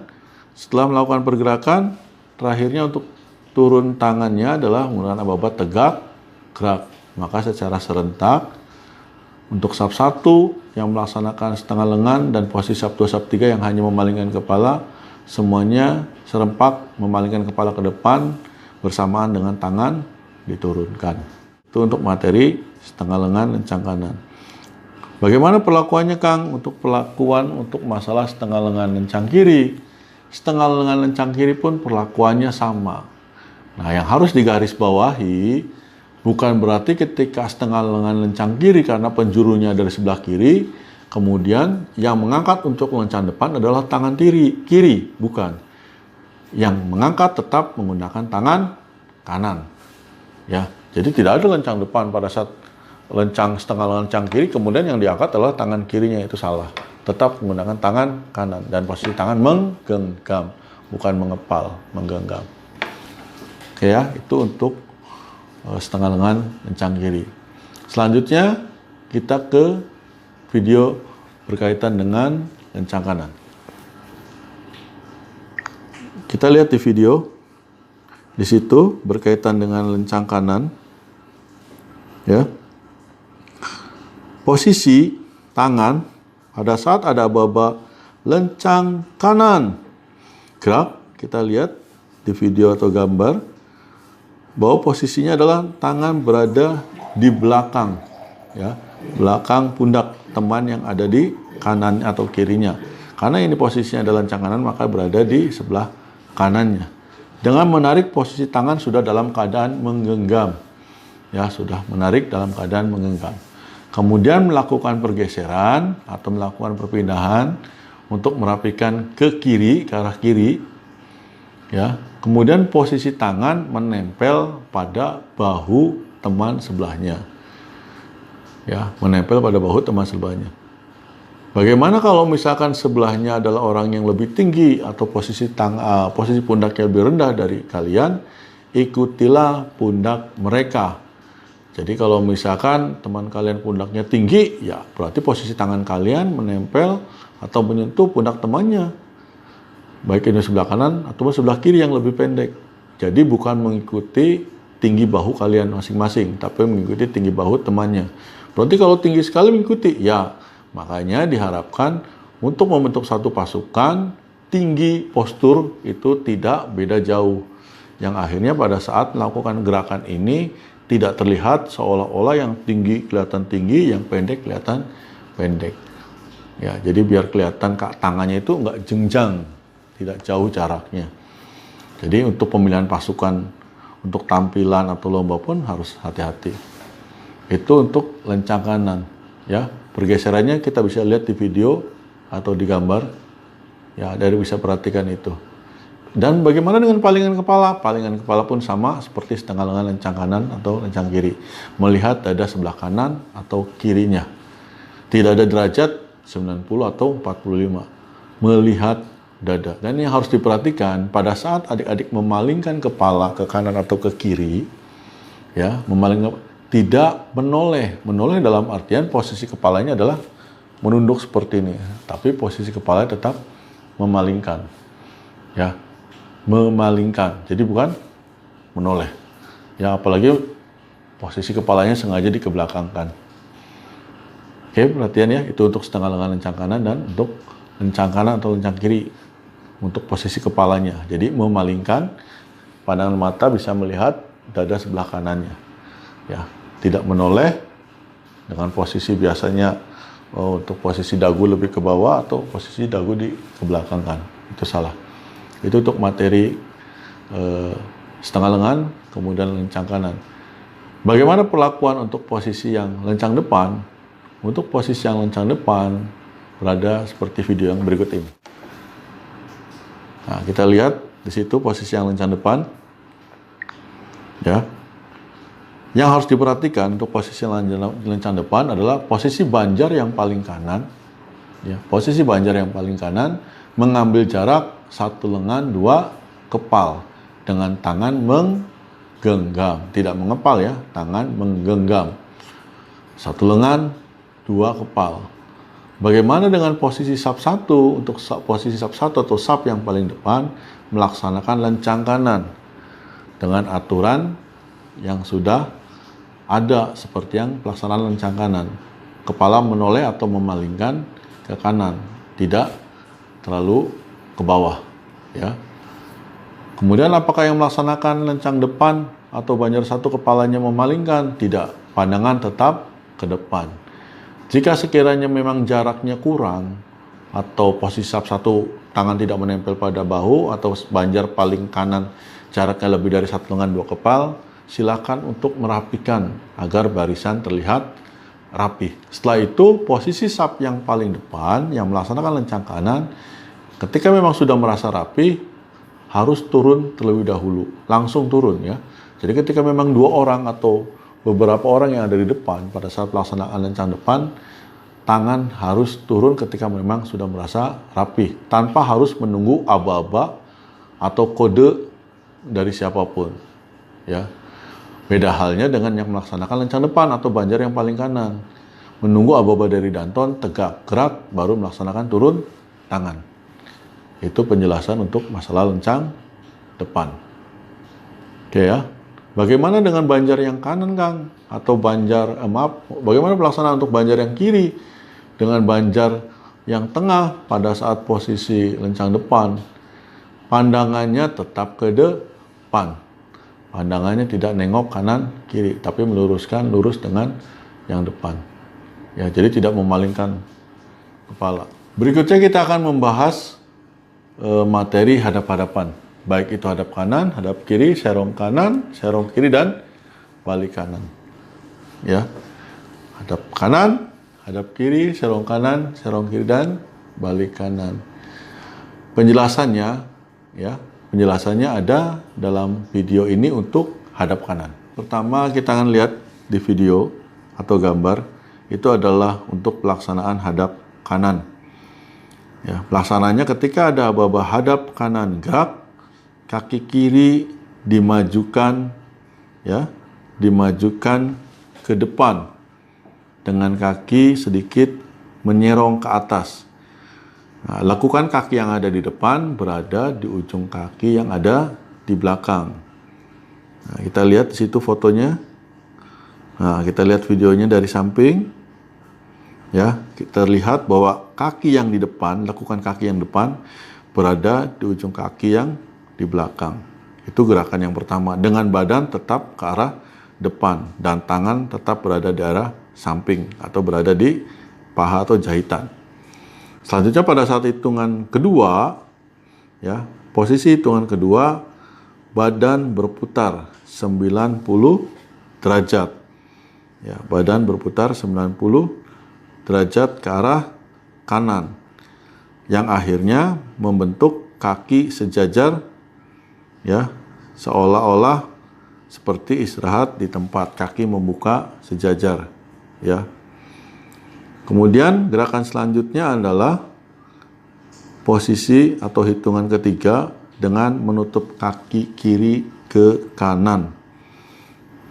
setelah melakukan pergerakan, terakhirnya untuk turun tangannya adalah menggunakan aba-aba tegak gerak. Maka secara serentak untuk saf 1 yang melaksanakan setengah lengan dan posisi saf 2, saf 3 yang hanya memalingkan kepala, semuanya serempak memalingkan kepala ke depan bersamaan dengan tangan diturunkan. Itu untuk materi setengah lengan lencang kanan. Bagaimana perlakuannya, Kang? Untuk perlakuan untuk masalah setengah lengan lencang kiri. Setengah lengan lencang kiri pun perlakuannya sama. Nah, yang harus digarisbawahi bukan berarti ketika setengah lengan lencang kiri karena penjurunya dari sebelah kiri, kemudian yang mengangkat untuk lencang depan adalah tangan kiri, bukan. Yang mengangkat tetap menggunakan tangan kanan. Ya, jadi tidak ada lencang depan pada saat lencang setengah lencang kiri, kemudian yang diangkat adalah tangan kirinya, itu salah. Tetap menggunakan tangan kanan dan posisi tangan menggenggam, bukan mengepal, menggenggam. Oke ya, itu untuk setengah lengan lencang kiri. Selanjutnya kita ke video berkaitan dengan lencang kanan. Kita lihat di video di situ berkaitan dengan lencang kanan. Ya. Posisi tangan pada saat ada aba-aba lencang kanan. Gerak, kita lihat di video atau gambar bahwa posisinya adalah tangan berada di belakang, ya, belakang pundak teman yang ada di kanan atau kirinya. Karena ini posisinya adalah lencang kanan, maka berada di sebelah kanannya. Dengan menarik posisi tangan sudah dalam keadaan menggenggam, ya, sudah menarik dalam keadaan menggenggam. Kemudian melakukan pergeseran atau melakukan perpindahan untuk merapikan ke kiri, ke arah kiri, ya. Kemudian posisi tangan menempel pada bahu teman sebelahnya. Ya, menempel pada bahu teman sebelahnya. Bagaimana kalau misalkan sebelahnya adalah orang yang lebih tinggi atau posisi pundaknya lebih rendah dari kalian, ikutilah pundak mereka. Jadi kalau misalkan teman kalian pundaknya tinggi, ya berarti posisi tangan kalian menempel atau menyentuh pundak temannya. baik ini sebelah kanan atau sebelah kiri yang lebih pendek. Jadi bukan mengikuti tinggi bahu kalian masing-masing, tapi mengikuti tinggi bahu temannya. Berarti kalau tinggi sekali mengikuti, ya makanya diharapkan untuk membentuk satu pasukan, tinggi postur itu tidak beda jauh. Yang akhirnya pada saat melakukan gerakan ini tidak terlihat seolah-olah yang tinggi kelihatan tinggi, yang pendek kelihatan pendek. Ya, jadi biar kelihatan tangannya itu nggak jenjang, tidak jauh jaraknya. Jadi untuk pemilihan pasukan untuk tampilan atau lomba pun harus hati-hati. Itu untuk lencang kanan. Ya, pergeserannya kita bisa lihat di video atau di gambar. Ya, dari bisa perhatikan itu. Dan bagaimana dengan palingan kepala? Palingan kepala pun sama seperti setengah lengan lencang kanan atau lencang kiri. Melihat dada sebelah kanan atau kirinya. Tidak ada derajat 90 atau 45. Melihat dada. Dan yang harus diperhatikan pada saat adik-adik memalingkan kepala ke kanan atau ke kiri, ya, tidak menoleh. Menoleh dalam artian posisi kepalanya adalah menunduk seperti ini, tapi posisi kepala tetap memalingkan. Ya. Memalingkan. Jadi bukan menoleh. Ya, apalagi posisi kepalanya sengaja dikebelakangkan. Oke, perhatian ya, itu untuk setengah lengan lencang kanan dan untuk lencang kanan atau lencang kiri untuk posisi kepalanya. Jadi memalingkan, pandangan mata bisa melihat dada sebelah kanannya. Ya, tidak menoleh dengan posisi biasanya untuk posisi dagu lebih ke bawah atau posisi dagu dikebelakangkan. Itu salah. Itu untuk materi setengah lengan, kemudian lencang kanan. Bagaimana perlakuan untuk posisi yang lencang depan? Untuk posisi yang lencang depan berada seperti video yang berikut ini. Nah, kita lihat di situ posisi yang lencang depan. Ya. Yang harus diperhatikan untuk posisi yang lencang depan adalah posisi banjar yang paling kanan. Ya, posisi banjar yang paling kanan mengambil jarak 1 lengan 2 kepal dengan tangan menggenggam, tidak mengepal ya, tangan menggenggam. 1 lengan 2 kepal. Bagaimana dengan posisi sub 1? Untuk posisi sub 1 atau sub yang paling depan melaksanakan lencang kanan dengan aturan yang sudah ada seperti yang pelaksanaan lencang kanan. Kepala menoleh atau memalingkan ke kanan, tidak terlalu ke bawah, ya. Kemudian apakah yang melaksanakan lencang depan atau banjar satu kepalanya memalingkan? Tidak, pandangan tetap ke depan. Jika sekiranya memang jaraknya kurang atau posisi sub 1 tangan tidak menempel pada bahu atau banjar paling kanan jaraknya lebih dari 1 lengan 2 kepal, silakan untuk merapikan agar barisan terlihat rapi. Setelah itu, posisi sub yang paling depan yang melaksanakan lencang kanan, ketika memang sudah merasa rapi, harus turun terlebih dahulu. Langsung turun ya. Jadi ketika memang 2 orang atau beberapa orang yang ada di depan pada saat pelaksanaan lencang depan, tangan harus turun ketika memang sudah merasa rapi, tanpa harus menunggu aba-aba atau kode dari siapapun. Ya. Beda halnya dengan yang melaksanakan lencang depan atau banjar yang paling kanan. Menunggu aba-aba dari danton, tegak, gerak, baru melaksanakan turun tangan. Itu penjelasan untuk masalah lencang depan. Oke ya. Bagaimana dengan banjar yang kanan, Kang? Atau banjar, bagaimana pelaksanaan untuk banjar yang kiri? Dengan banjar yang tengah pada saat posisi lencang depan. Pandangannya tetap ke depan. Pandangannya tidak nengok kanan kiri, tapi meluruskan lurus dengan yang depan. Ya, jadi tidak memalingkan kepala. Berikutnya kita akan membahas materi hadap-hadapan. Baik itu hadap kanan, hadap kiri, serong kanan, serong kiri, dan balik kanan. Ya, hadap kanan, hadap kiri, serong kanan, serong kiri, dan balik kanan. Penjelasannya, ya. Penjelasannya ada dalam video ini untuk hadap kanan. Pertama kita akan lihat di video atau gambar, itu adalah untuk pelaksanaan hadap kanan. Ya, pelaksanaannya ketika ada aba-aba hadap kanan gerak, kaki kiri dimajukan, ya, dimajukan ke depan dengan kaki sedikit menyerong ke atas. Nah, lakukan kaki yang ada di depan berada di ujung kaki yang ada di belakang. Nah, kita lihat di situ fotonya. Nah, kita lihat videonya dari samping. Ya, kita lihat bahwa kaki yang di depan, lakukan kaki yang depan berada di ujung kaki yang di belakang. Itu gerakan yang pertama. Dengan badan tetap ke arah depan dan tangan tetap berada di arah samping atau berada di paha atau jahitan. Selanjutnya pada saat hitungan kedua, ya, posisi hitungan kedua, badan berputar 90 derajat. Ya, badan berputar 90 derajat ke arah kanan. Yang akhirnya membentuk kaki sejajar, ya, seolah-olah seperti istirahat di tempat, kaki membuka sejajar, ya. Kemudian gerakan selanjutnya adalah posisi atau hitungan ketiga dengan menutup kaki kiri ke kanan.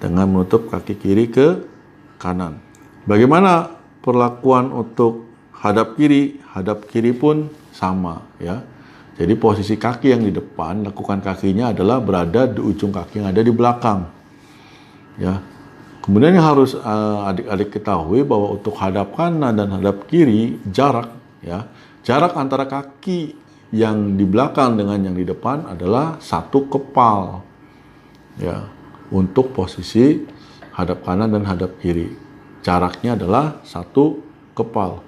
Dengan menutup kaki kiri ke kanan. Bagaimana perlakuan untuk hadap kiri? Hadap kiri pun sama, ya. Jadi posisi kaki yang di depan, lakukan kakinya adalah berada di ujung kaki yang ada di belakang, ya. Kemudian yang harus adik-adik ketahui bahwa untuk hadap kanan dan hadap kiri jarak, ya, jarak antara kaki yang di belakang dengan yang di depan adalah 1 kepal, ya. Untuk posisi hadap kanan dan hadap kiri, jaraknya adalah 1 kepal.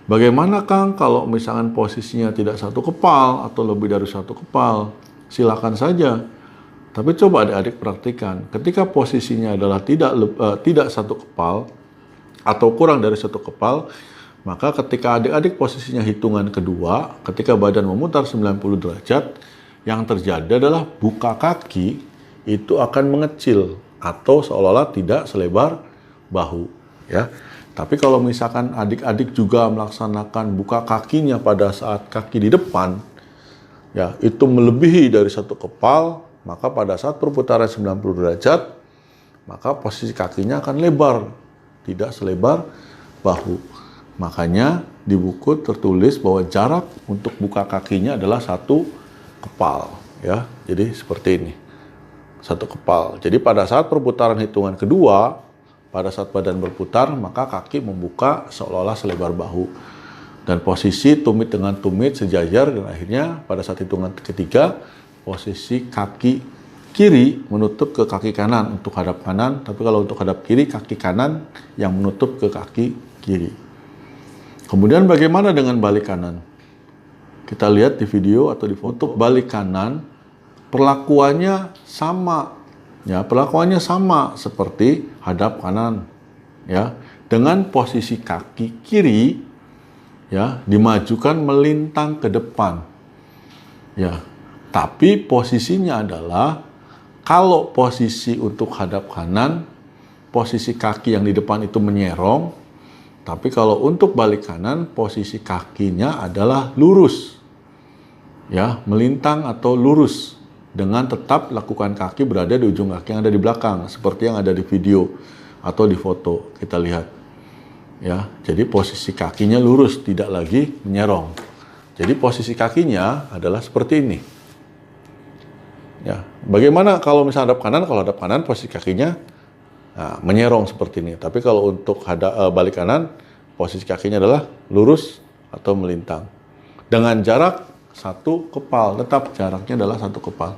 Bagaimana Kang kalau misalkan posisinya tidak 1 kepal atau lebih dari 1 kepal? Silakan saja. Tapi coba adik-adik praktikan, ketika posisinya adalah tidak 1 kepal atau kurang dari 1 kepal, maka ketika adik-adik posisinya hitungan kedua, ketika badan memutar 90 derajat, yang terjadi adalah buka kaki itu akan mengecil atau seolah-olah tidak selebar bahu, ya. Tapi kalau misalkan adik-adik juga melaksanakan buka kakinya pada saat kaki di depan, ya, itu melebihi dari 1 kepal, maka pada saat perputaran 90 derajat, maka posisi kakinya akan lebar, tidak selebar bahu. Makanya di buku tertulis bahwa jarak untuk buka kakinya adalah 1 kepal, ya. Jadi seperti ini, 1 kepal. Jadi pada saat perputaran hitungan kedua, pada saat badan berputar, maka kaki membuka seolah-olah selebar bahu. Dan posisi tumit dengan tumit sejajar, dan akhirnya pada saat hitungan ketiga, posisi kaki kiri menutup ke kaki kanan untuk hadap kanan, tapi kalau untuk hadap kiri, kaki kanan yang menutup ke kaki kiri. Kemudian bagaimana dengan balik kanan? Kita lihat di video atau di foto. Balik kanan, perlakuannya sama, ya, perlakuannya sama seperti hadap kanan, ya, dengan posisi kaki kiri, ya, dimajukan melintang ke depan, ya. Tapi posisinya adalah, kalau posisi untuk hadap kanan, posisi kaki yang di depan itu menyerong. Tapi kalau untuk balik kanan, posisi kakinya adalah lurus, ya, melintang atau lurus, dengan tetap lakukan kaki berada di ujung kaki yang ada di belakang, seperti yang ada di video atau di foto kita lihat, ya. Jadi posisi kakinya lurus, tidak lagi menyerong. Jadi posisi kakinya adalah seperti ini. Ya, bagaimana kalau misalnya hadap kanan? Kalau hadap kanan posisi kakinya menyerong seperti ini. Tapi kalau untuk balik kanan, posisi kakinya adalah lurus atau melintang. Dengan jarak 1 kepal, tetap jaraknya adalah 1 kepal.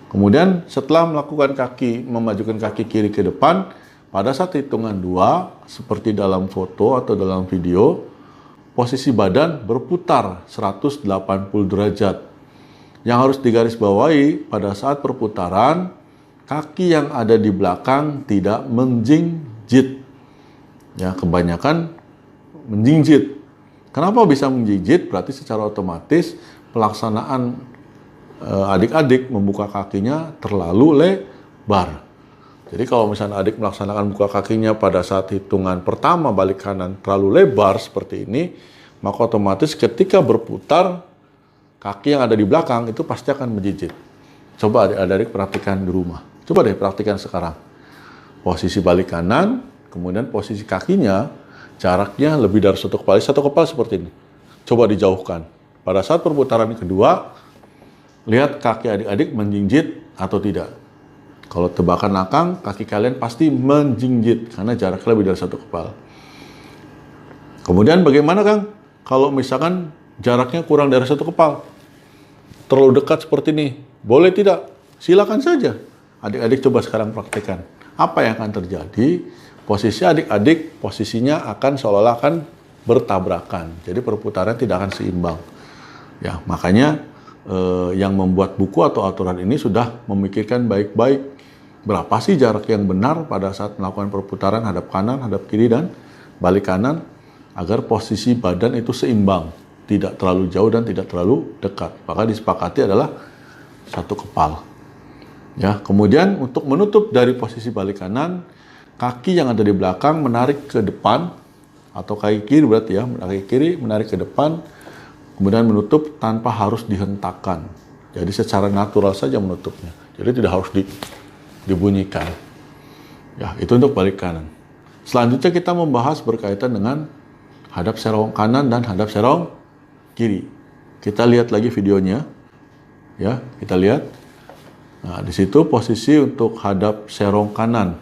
Kemudian setelah melakukan memajukan kaki kiri ke depan, pada saat hitungan 2, seperti dalam foto atau dalam video, posisi badan berputar 180 derajat. Yang harus digarisbawahi pada saat perputaran, kaki yang ada di belakang tidak menjinjit. Ya, kebanyakan menjinjit. Kenapa bisa menjinjit? Berarti secara otomatis pelaksanaan adik-adik membuka kakinya terlalu lebar. Jadi kalau misalnya adik melaksanakan buka kakinya pada saat hitungan pertama balik kanan terlalu lebar seperti ini, maka otomatis ketika berputar, kaki yang ada di belakang itu pasti akan menjinjit. Coba adik-adik perhatikan di rumah. Coba deh praktikan sekarang. Posisi balik kanan, kemudian posisi kakinya jaraknya lebih dari 1 kepal. 1 kepal seperti ini. Coba dijauhkan. Pada saat perputaran kedua, lihat kaki adik-adik menjinjit atau tidak. Kalau tebakan akang, kaki kalian pasti menjinjit karena jaraknya lebih dari 1 kepal. Kemudian bagaimana Kang? Kalau misalkan jaraknya kurang dari 1 kepal, terlalu dekat seperti ini, boleh tidak? Silakan saja. Adik-adik coba sekarang praktekkan. Apa yang akan terjadi? Posisi adik-adik, posisinya akan seolah-olah akan bertabrakan. Jadi perputaran tidak akan seimbang. Ya, makanya yang membuat buku atau aturan ini sudah memikirkan baik-baik berapa sih jarak yang benar pada saat melakukan perputaran hadap kanan, hadap kiri, dan balik kanan agar posisi badan itu seimbang, tidak terlalu jauh dan tidak terlalu dekat. Maka disepakati adalah 1 kepal. Ya, kemudian untuk menutup dari posisi balik kanan, kaki yang ada di belakang menarik ke depan, atau kaki kiri berarti ya, kaki kiri menarik ke depan, kemudian menutup tanpa harus dihentakkan. Jadi secara natural saja menutupnya. Jadi tidak harus dibunyikan. Ya, itu untuk balik kanan. Selanjutnya kita membahas berkaitan dengan hadap serong kanan dan hadap serong kiri. Kita lihat lagi videonya. Ya, kita lihat. Nah, di situ posisi untuk hadap serong kanan.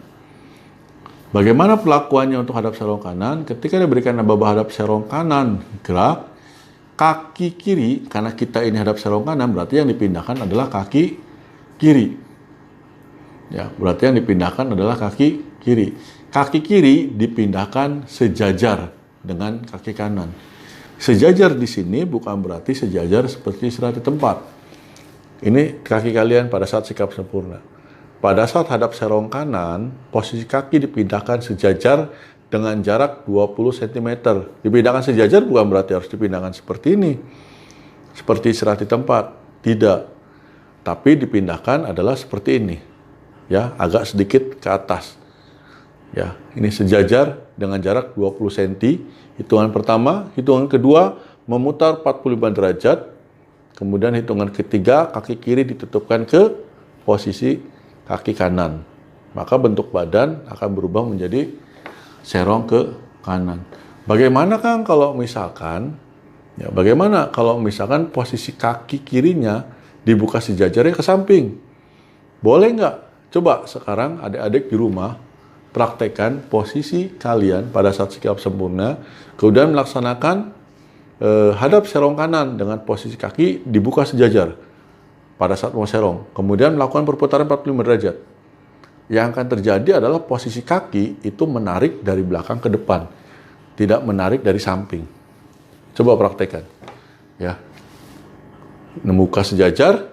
Bagaimana pelakuannya untuk hadap serong kanan? Ketika diberikan nababah hadap serong kanan gerak, kaki kiri, karena kita ini hadap serong kanan, berarti yang dipindahkan adalah kaki kiri. Ya, berarti yang dipindahkan adalah kaki kiri. Kaki kiri dipindahkan sejajar dengan kaki kanan. Sejajar di sini bukan berarti sejajar seperti istirahat di tempat. Ini kaki kalian pada saat sikap sempurna. Pada saat hadap serong kanan, posisi kaki dipindahkan sejajar dengan jarak 20 cm. Dipindahkan sejajar bukan berarti harus dipindahkan seperti ini. Seperti istirahat di tempat. Tidak. Tapi dipindahkan adalah seperti ini. Ya, agak sedikit ke atas. Ya, ini sejajar dengan jarak 20 cm. Hitungan pertama, hitungan kedua memutar 45 derajat. Kemudian hitungan ketiga, kaki kiri ditutupkan ke posisi kaki kanan. Maka bentuk badan akan berubah menjadi serong ke kanan. Bagaimana Kang kalau misalkan, ya bagaimana kalau misalkan posisi kaki kirinya dibuka sejajarnya ke samping? Boleh nggak? Coba sekarang adik-adik di rumah praktekkan posisi kalian pada saat sikap sempurna, kemudian melaksanakan hadap serong kanan dengan posisi kaki dibuka sejajar pada saat mau serong. Kemudian melakukan perputaran 45 derajat. Yang akan terjadi adalah posisi kaki itu menarik dari belakang ke depan, tidak menarik dari samping. Coba praktekkan. Ya. Membuka sejajar,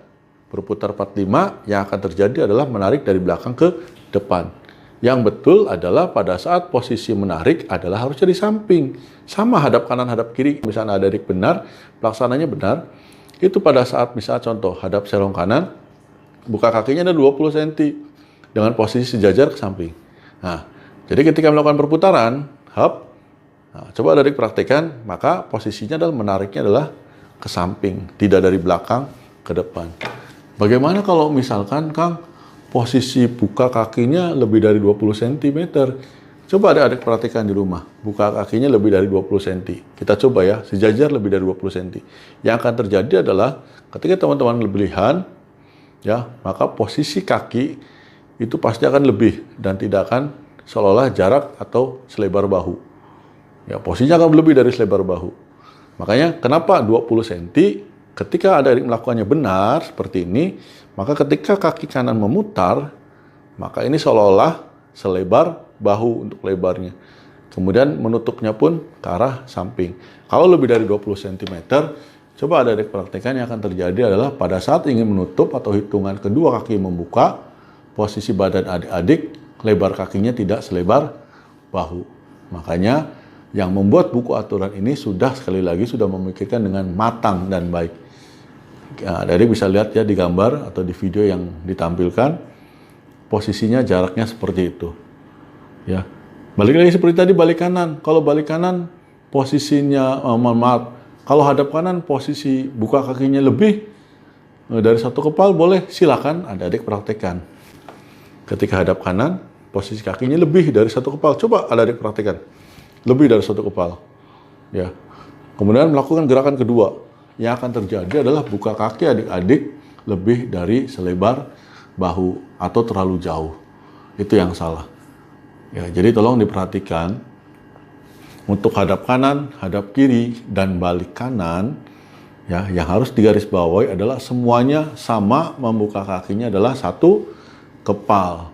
berputar 45, yang akan terjadi adalah menarik dari belakang ke depan. Yang betul adalah pada saat posisi menarik adalah harus dari samping. Sama hadap kanan, hadap kiri. Misalnya ada adik benar, pelaksananya benar. Itu pada saat misalnya contoh hadap serong kanan, buka kakinya ada 20 cm. Dengan posisi sejajar ke samping. Nah, jadi ketika melakukan perputaran, coba adik praktekkan, maka posisinya adalah menariknya adalah ke samping, tidak dari belakang ke depan. Bagaimana kalau misalkan Kang, posisi buka kakinya lebih dari 20 cm? Coba adik-adik praktekkan di rumah, buka kakinya lebih dari 20 cm. Kita coba ya, sejajar lebih dari 20 cm. Yang akan terjadi adalah ketika teman-teman berlebihan, ya, maka posisi kaki itu pasti akan lebih dan tidak akan seolah-olah jarak atau selebar bahu. Ya, posisinya akan lebih dari selebar bahu. Makanya kenapa 20 cm? Ketika adik melakukannya benar seperti ini, maka ketika kaki kanan memutar, maka ini seolah-olah selebar bahu untuk lebarnya. Kemudian menutupnya pun ke arah samping. Kalau lebih dari 20 cm, coba adik praktekkan, yang akan terjadi adalah pada saat ingin menutup atau hitungan kedua kaki membuka, posisi badan adik-adik, lebar kakinya tidak selebar bahu. Makanya yang membuat buku aturan ini sekali lagi sudah memikirkan dengan matang dan baik. Nah, adik bisa lihat ya di gambar atau di video yang ditampilkan, posisinya jaraknya seperti itu. Ya, balik lagi seperti tadi balik kanan. Kalau balik kanan posisinya, kalau hadap kanan posisi buka kakinya lebih dari 1 kepal, boleh silakan adik-adik praktekkan. Ketika hadap kanan, posisi kakinya lebih dari 1 kepal. Coba adik-adik praktekkan. Lebih dari 1 kepal. Ya. Kemudian melakukan gerakan kedua. yang akan terjadi adalah buka kaki adik-adik lebih dari selebar bahu atau terlalu jauh. Itu yang salah. Ya, jadi tolong diperhatikan untuk hadap kanan, hadap kiri, dan balik kanan. Ya, yang harus digarisbawahi adalah semuanya sama, membuka kakinya adalah satu kepal.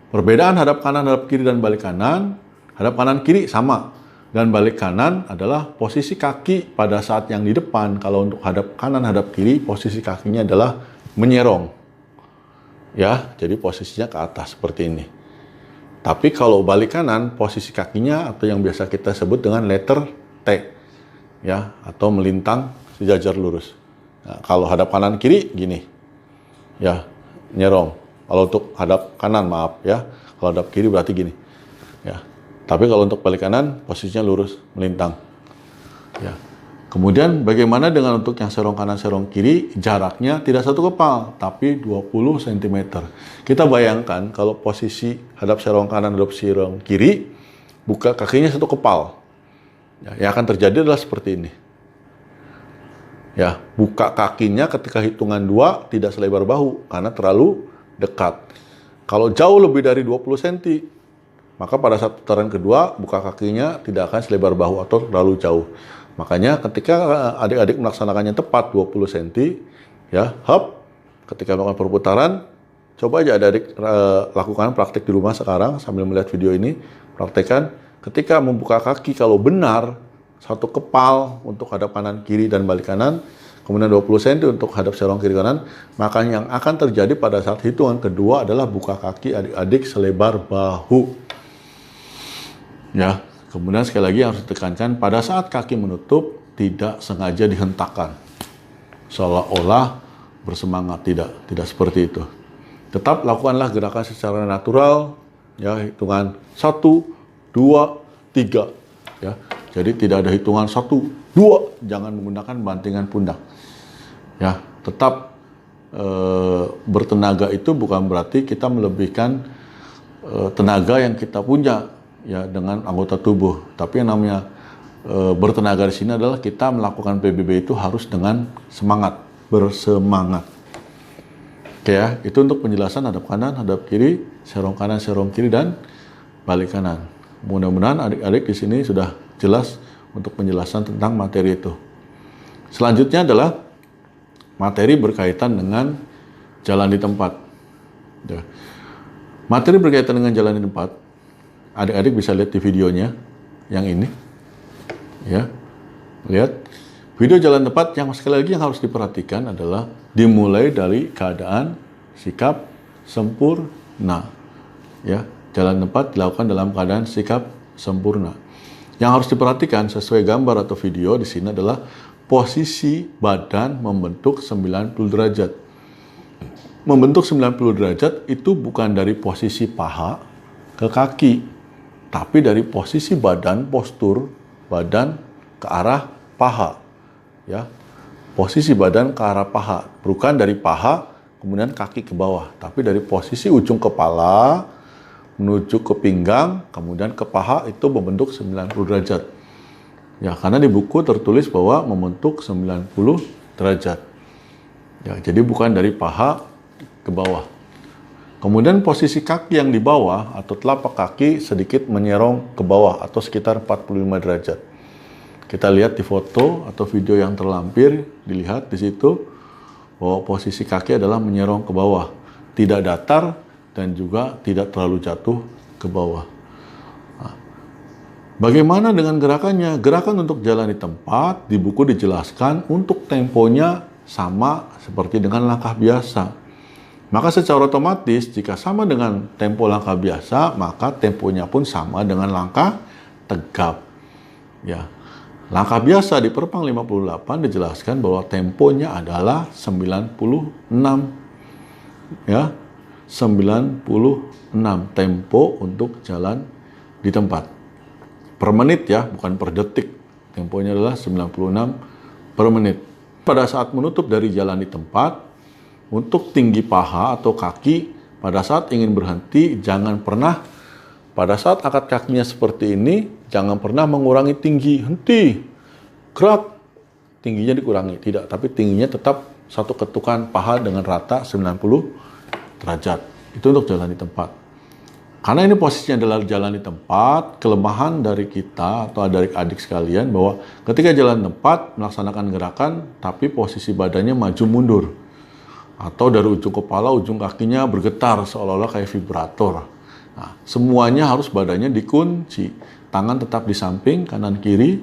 Perbedaan hadap kanan, hadap kiri, dan balik kanan, hadap kanan kiri sama. Dan balik kanan adalah posisi kaki pada saat yang di depan. Kalau untuk hadap kanan, hadap kiri, posisi kakinya adalah menyerong. Ya, jadi posisinya ke atas seperti ini. Tapi kalau balik kanan, posisi kakinya atau yang biasa kita sebut dengan letter T. Ya, atau melintang sejajar lurus. Nah, kalau hadap kanan kiri gini. Ya, nyerong. Kalau untuk hadap kanan, maaf ya. Kalau hadap kiri berarti gini. Ya. Tapi kalau untuk balik kanan, posisinya lurus, melintang. Ya. Kemudian bagaimana dengan untuk yang serong kanan, serong kiri, jaraknya tidak satu kepal, tapi 20 cm. Kita bayangkan kalau posisi hadap serong kanan, hadap serong kiri, buka kakinya satu kepal. Ya, yang akan terjadi adalah seperti ini. Ya, buka kakinya ketika hitungan 2 tidak selebar bahu, karena terlalu dekat. Kalau jauh lebih dari 20 cm, maka pada saat putaran kedua, buka kakinya tidak akan selebar bahu atau terlalu jauh. Makanya ketika adik-adik melaksanakannya tepat 20 cm, ya, hop, ketika melakukan perputaran, coba aja adik-adik lakukan praktik di rumah sekarang sambil melihat video ini, praktekkan ketika membuka kaki kalau benar, satu kepal untuk hadap kanan kiri dan balik kanan, kemudian 20 cm untuk hadap serong kiri kanan, maka yang akan terjadi pada saat hitungan kedua adalah buka kaki adik-adik selebar bahu. Ya, kemudian sekali lagi harus ditekankan pada saat kaki menutup tidak sengaja dihentakkan, seolah-olah bersemangat, tidak seperti itu. Tetap lakukanlah gerakan secara natural, ya, hitungan 1, 2, 3, ya. Jadi tidak ada hitungan 1, 2, jangan menggunakan bantingan pundak. Ya, tetap bertenaga itu bukan berarti kita melebihkan tenaga yang kita punya, ya, dengan anggota tubuh. Tapi yang namanya bertenaga di sini adalah kita melakukan PBB itu harus dengan semangat, bersemangat. Oke ya, itu untuk penjelasan hadap kanan, hadap kiri, serong kanan, serong kiri, dan balik kanan. Mudah-mudahan adik-adik di sini sudah jelas untuk penjelasan tentang materi itu. Selanjutnya adalah materi berkaitan dengan jalan di tempat. Ya. Materi berkaitan dengan jalan di tempat, adik-adik bisa lihat di videonya yang ini, ya, lihat video jalan tepat. Yang sekali lagi yang harus diperhatikan adalah dimulai dari keadaan sikap sempurna, ya, jalan tepat dilakukan dalam keadaan sikap sempurna. Yang harus diperhatikan sesuai gambar atau video di sini adalah posisi badan membentuk 90 derajat. Membentuk 90 derajat itu bukan dari posisi paha ke kaki, tapi dari posisi badan, postur badan ke arah paha, ya, posisi badan ke arah paha, bukan dari paha kemudian kaki ke bawah, tapi dari posisi ujung kepala menuju ke pinggang kemudian ke paha itu membentuk 90 derajat, ya, karena di buku tertulis bahwa membentuk 90 derajat, ya, jadi bukan dari paha ke bawah. Kemudian posisi kaki yang di bawah atau telapak kaki sedikit menyerong ke bawah atau sekitar 45 derajat. Kita lihat di foto atau video yang terlampir, dilihat di situ bahwa posisi kaki adalah menyerong ke bawah, tidak datar dan juga tidak terlalu jatuh ke bawah. Nah, bagaimana dengan gerakannya? Gerakan untuk jalan di tempat di buku dijelaskan untuk temponya sama seperti dengan langkah biasa. Maka secara otomatis jika sama dengan tempo langkah biasa, maka temponya pun sama dengan langkah tegap. Ya. Langkah biasa di Perpang 58 dijelaskan bahwa temponya adalah 96. Ya. 96 tempo untuk jalan di tempat. Per menit ya, bukan per detik. Temponya adalah 96 per menit. Pada saat menutup dari jalan di tempat, untuk tinggi paha atau kaki, pada saat ingin berhenti, jangan pernah, pada saat angkat kakinya seperti ini, jangan pernah mengurangi tinggi, henti, gerak, tingginya dikurangi. Tidak, tapi tingginya tetap satu ketukan paha dengan rata 90 derajat. Itu untuk jalan di tempat. Karena ini posisinya adalah jalan di tempat, kelemahan dari kita atau adik-adik sekalian bahwa ketika jalan di tempat melaksanakan gerakan, tapi posisi badannya maju mundur. Atau dari ujung kepala, ujung kakinya bergetar seolah-olah kayak vibrator. Nah, semuanya harus badannya dikunci. Tangan tetap di samping, kanan kiri.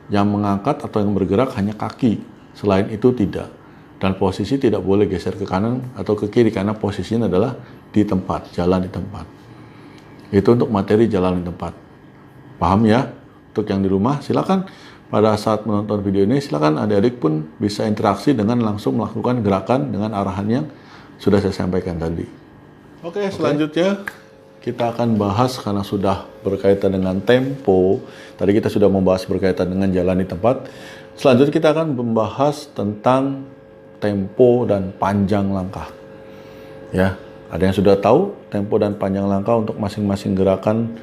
Yang mengangkat atau yang bergerak hanya kaki. Selain itu tidak. Dan posisi tidak boleh geser ke kanan atau ke kiri karena posisinya adalah di tempat, jalan di tempat. Itu untuk materi jalan di tempat. Paham ya? Untuk yang di rumah, silakan pada saat menonton video ini, silakan adik-adik pun bisa interaksi dengan langsung melakukan gerakan dengan arahan yang sudah saya sampaikan tadi. Oke, selanjutnya kita akan bahas karena sudah berkaitan dengan tempo. Tadi kita sudah membahas berkaitan dengan jalan di tempat. Selanjutnya kita akan membahas tentang tempo dan panjang langkah. Ya, ada yang sudah tahu tempo dan panjang langkah untuk masing-masing gerakan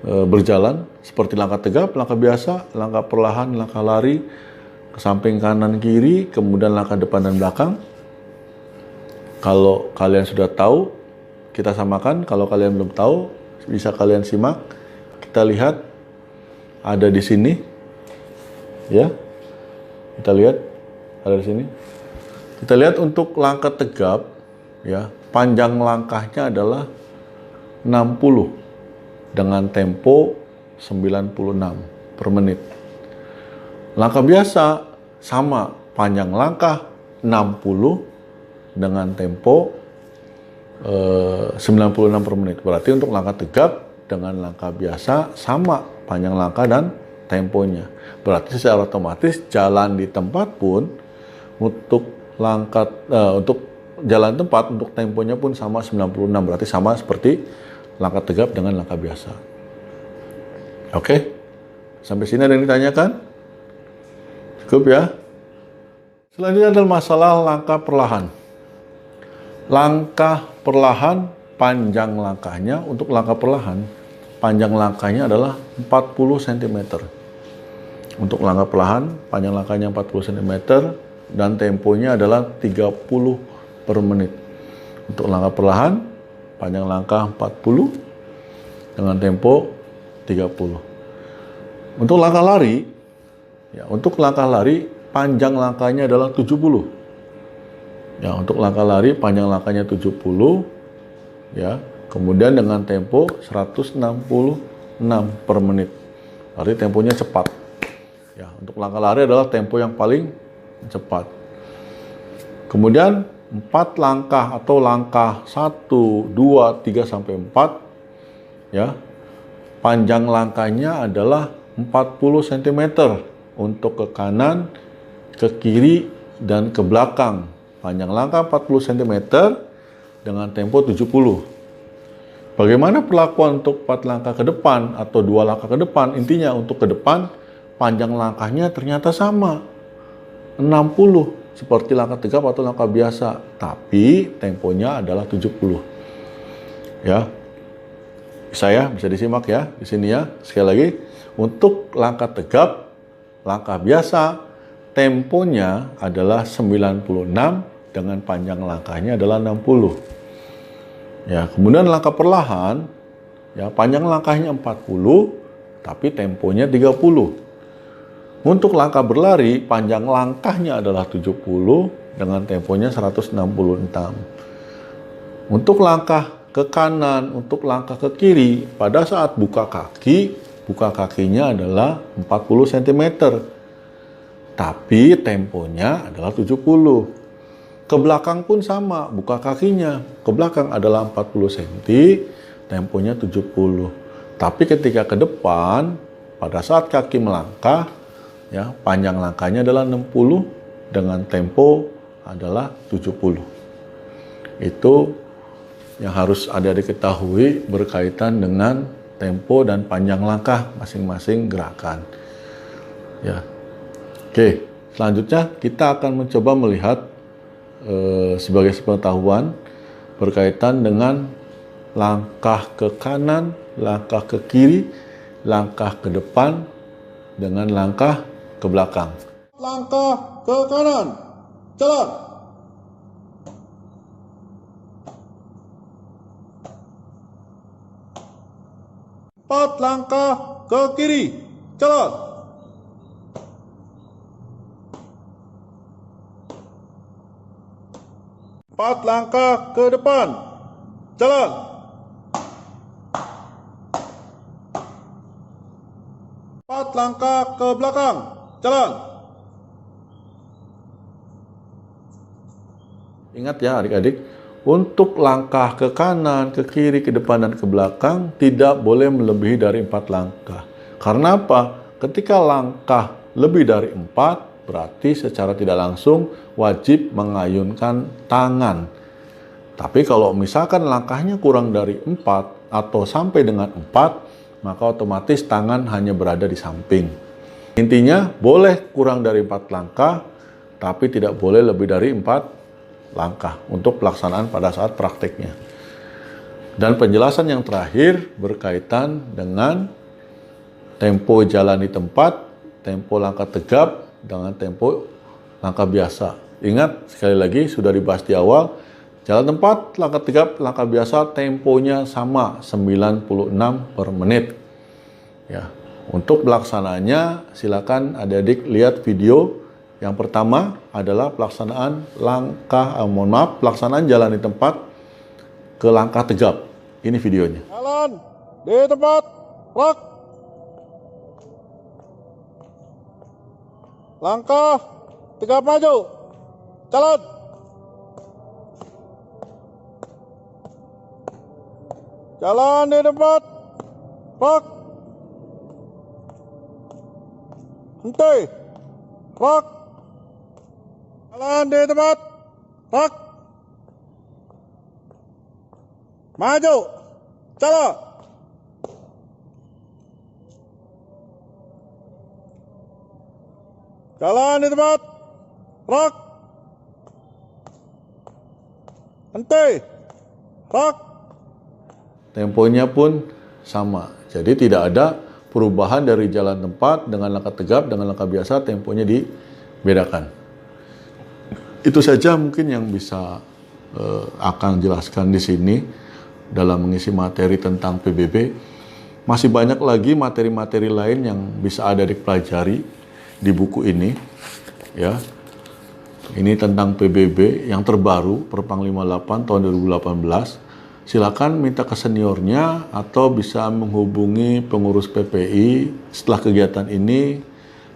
berjalan seperti langkah tegap, langkah biasa, langkah perlahan, langkah lari ke samping kanan kiri, kemudian langkah depan dan belakang. Kalau kalian sudah tahu, kita samakan. Kalau kalian belum tahu, bisa kalian simak. Kita lihat ada di sini. Ya. Kita lihat ada di sini. Kita lihat untuk langkah tegap, ya, panjang langkahnya adalah 60 dengan tempo 96 per menit. Langkah biasa sama, panjang langkah 60 dengan tempo 96 per menit. Berarti untuk langkah tegap dengan langkah biasa sama panjang langkah dan temponya. Berarti secara otomatis jalan di tempat pun untuk langkah untuk jalan tempat untuk temponya pun sama 96. Berarti sama seperti langkah tegap dengan langkah biasa. Oke? Sampai sini ada yang ditanyakan? Cukup ya? Selanjutnya adalah masalah langkah perlahan. Langkah perlahan, panjang langkahnya untuk langkah perlahan, panjang langkahnya adalah 40 cm. Untuk langkah perlahan, panjang langkahnya 40 cm dan temponya adalah 30 per menit. Untuk langkah perlahan, panjang langkah 40 dengan tempo 30. Untuk langkah lari, ya, untuk langkah lari panjang langkahnya adalah 70. Ya, untuk langkah lari panjang langkahnya 70, ya. Kemudian dengan tempo 166 per menit. Berarti temponya cepat. Ya, untuk langkah lari adalah tempo yang paling cepat. Kemudian 4 langkah atau langkah 1, 2, 3 sampai 4, ya. Panjang langkahnya adalah 40 cm untuk ke kanan, ke kiri dan ke belakang. Panjang langkah 40 cm dengan tempo 70. Bagaimana perlakuan untuk 4 langkah ke depan atau 2 langkah ke depan? Intinya untuk ke depan panjang langkahnya ternyata sama 60 seperti langkah tegap atau langkah biasa, tapi temponya adalah 70. Ya. Bisa disimak ya di sini ya. Sekali lagi, untuk langkah tegap, langkah biasa, temponya adalah 96 dengan panjang langkahnya adalah 60. Ya, kemudian langkah perlahan, ya, panjang langkahnya 40, tapi temponya 30. Untuk langkah berlari, panjang langkahnya adalah 70 dengan temponya 166. Untuk langkah ke kanan, untuk langkah ke kiri, pada saat buka kakinya adalah 40 cm. Tapi temponya adalah 70. Ke belakang pun sama, buka kakinya. Ke belakang adalah 40 cm, temponya 70. Tapi ketika ke depan, pada saat kaki melangkah, ya, panjang langkahnya adalah 60 dengan tempo adalah 70. Itu yang harus adik-adik ketahui berkaitan dengan tempo dan panjang langkah masing-masing gerakan. Ya. Oke, selanjutnya kita akan mencoba melihat sebagai pengetahuan berkaitan dengan langkah ke kanan, langkah ke kiri, langkah ke depan dengan langkah ke belakang. Langkah ke kanan, jalan. 4 langkah ke kiri, jalan. 4 langkah ke depan, jalan. 4 langkah ke belakang, jalan. Ingat ya adik-adik, untuk langkah ke kanan, ke kiri, ke depan, dan ke belakang tidak boleh melebihi dari 4 langkah. Karena apa? Ketika langkah lebih dari 4, berarti secara tidak langsung wajib mengayunkan tangan. Tapi kalau misalkan langkahnya kurang dari 4 atau sampai dengan 4, maka otomatis tangan hanya berada di samping. Intinya boleh kurang dari 4 langkah, tapi tidak boleh lebih dari 4 langkah untuk pelaksanaan pada saat prakteknya. Dan penjelasan yang terakhir berkaitan dengan tempo jalan di tempat, tempo langkah tegap, dengan tempo langkah biasa. Ingat, sekali lagi sudah dibahas di awal, jalan tempat, langkah tegap, langkah biasa, temponya sama 96 per menit. Ya, untuk pelaksanaannya silakan adik-adik lihat video. Yang pertama adalah pelaksanaan pelaksanaan jalan di tempat ke langkah tegap. Ini videonya. Jalan di tempat, gerak. Langkah tegap maju, jalan. Jalan di tempat, gerak. Henti, gerak. Jalan di tempat, gerak. Maju, jalan. Jalan di tempat, gerak. Henti, gerak. Temponya pun sama. Jadi tidak ada perubahan dari jalan tempat dengan langkah tegap, dengan langkah biasa, temponya dibedakan. Itu saja mungkin yang bisa akan jelaskan di sini dalam mengisi materi tentang PBB. Masih banyak lagi materi-materi lain yang bisa adik pelajari di buku ini. Ya, ini tentang PBB yang terbaru, Perpang 58 tahun 2018. Silakan minta ke seniornya atau bisa menghubungi pengurus PPI setelah kegiatan ini.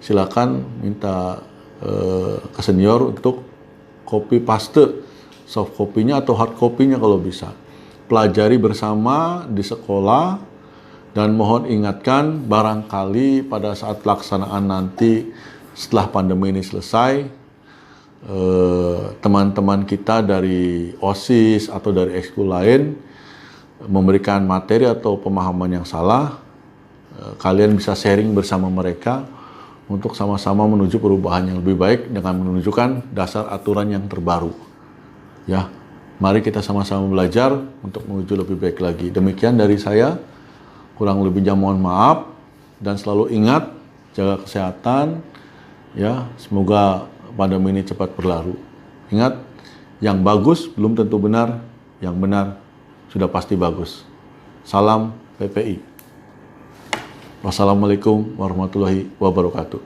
Silakan minta ke senior untuk copy paste, soft copy-nya atau hard copy-nya kalau bisa. Pelajari bersama di sekolah dan mohon ingatkan barangkali pada saat pelaksanaan nanti setelah pandemi ini selesai, teman-teman kita dari OSIS atau dari ekskul lain memberikan materi atau pemahaman yang salah, kalian bisa sharing bersama mereka untuk sama-sama menuju perubahan yang lebih baik dengan menunjukkan dasar aturan yang terbaru. Ya, mari kita sama-sama belajar untuk menuju lebih baik lagi. Demikian dari saya, kurang lebihnya mohon maaf dan selalu ingat jaga kesehatan. Ya, semoga pandemi ini cepat berlalu. Ingat, yang bagus belum tentu benar, yang benar sudah pasti bagus. Salam PPI. Wassalamualaikum warahmatullahi wabarakatuh.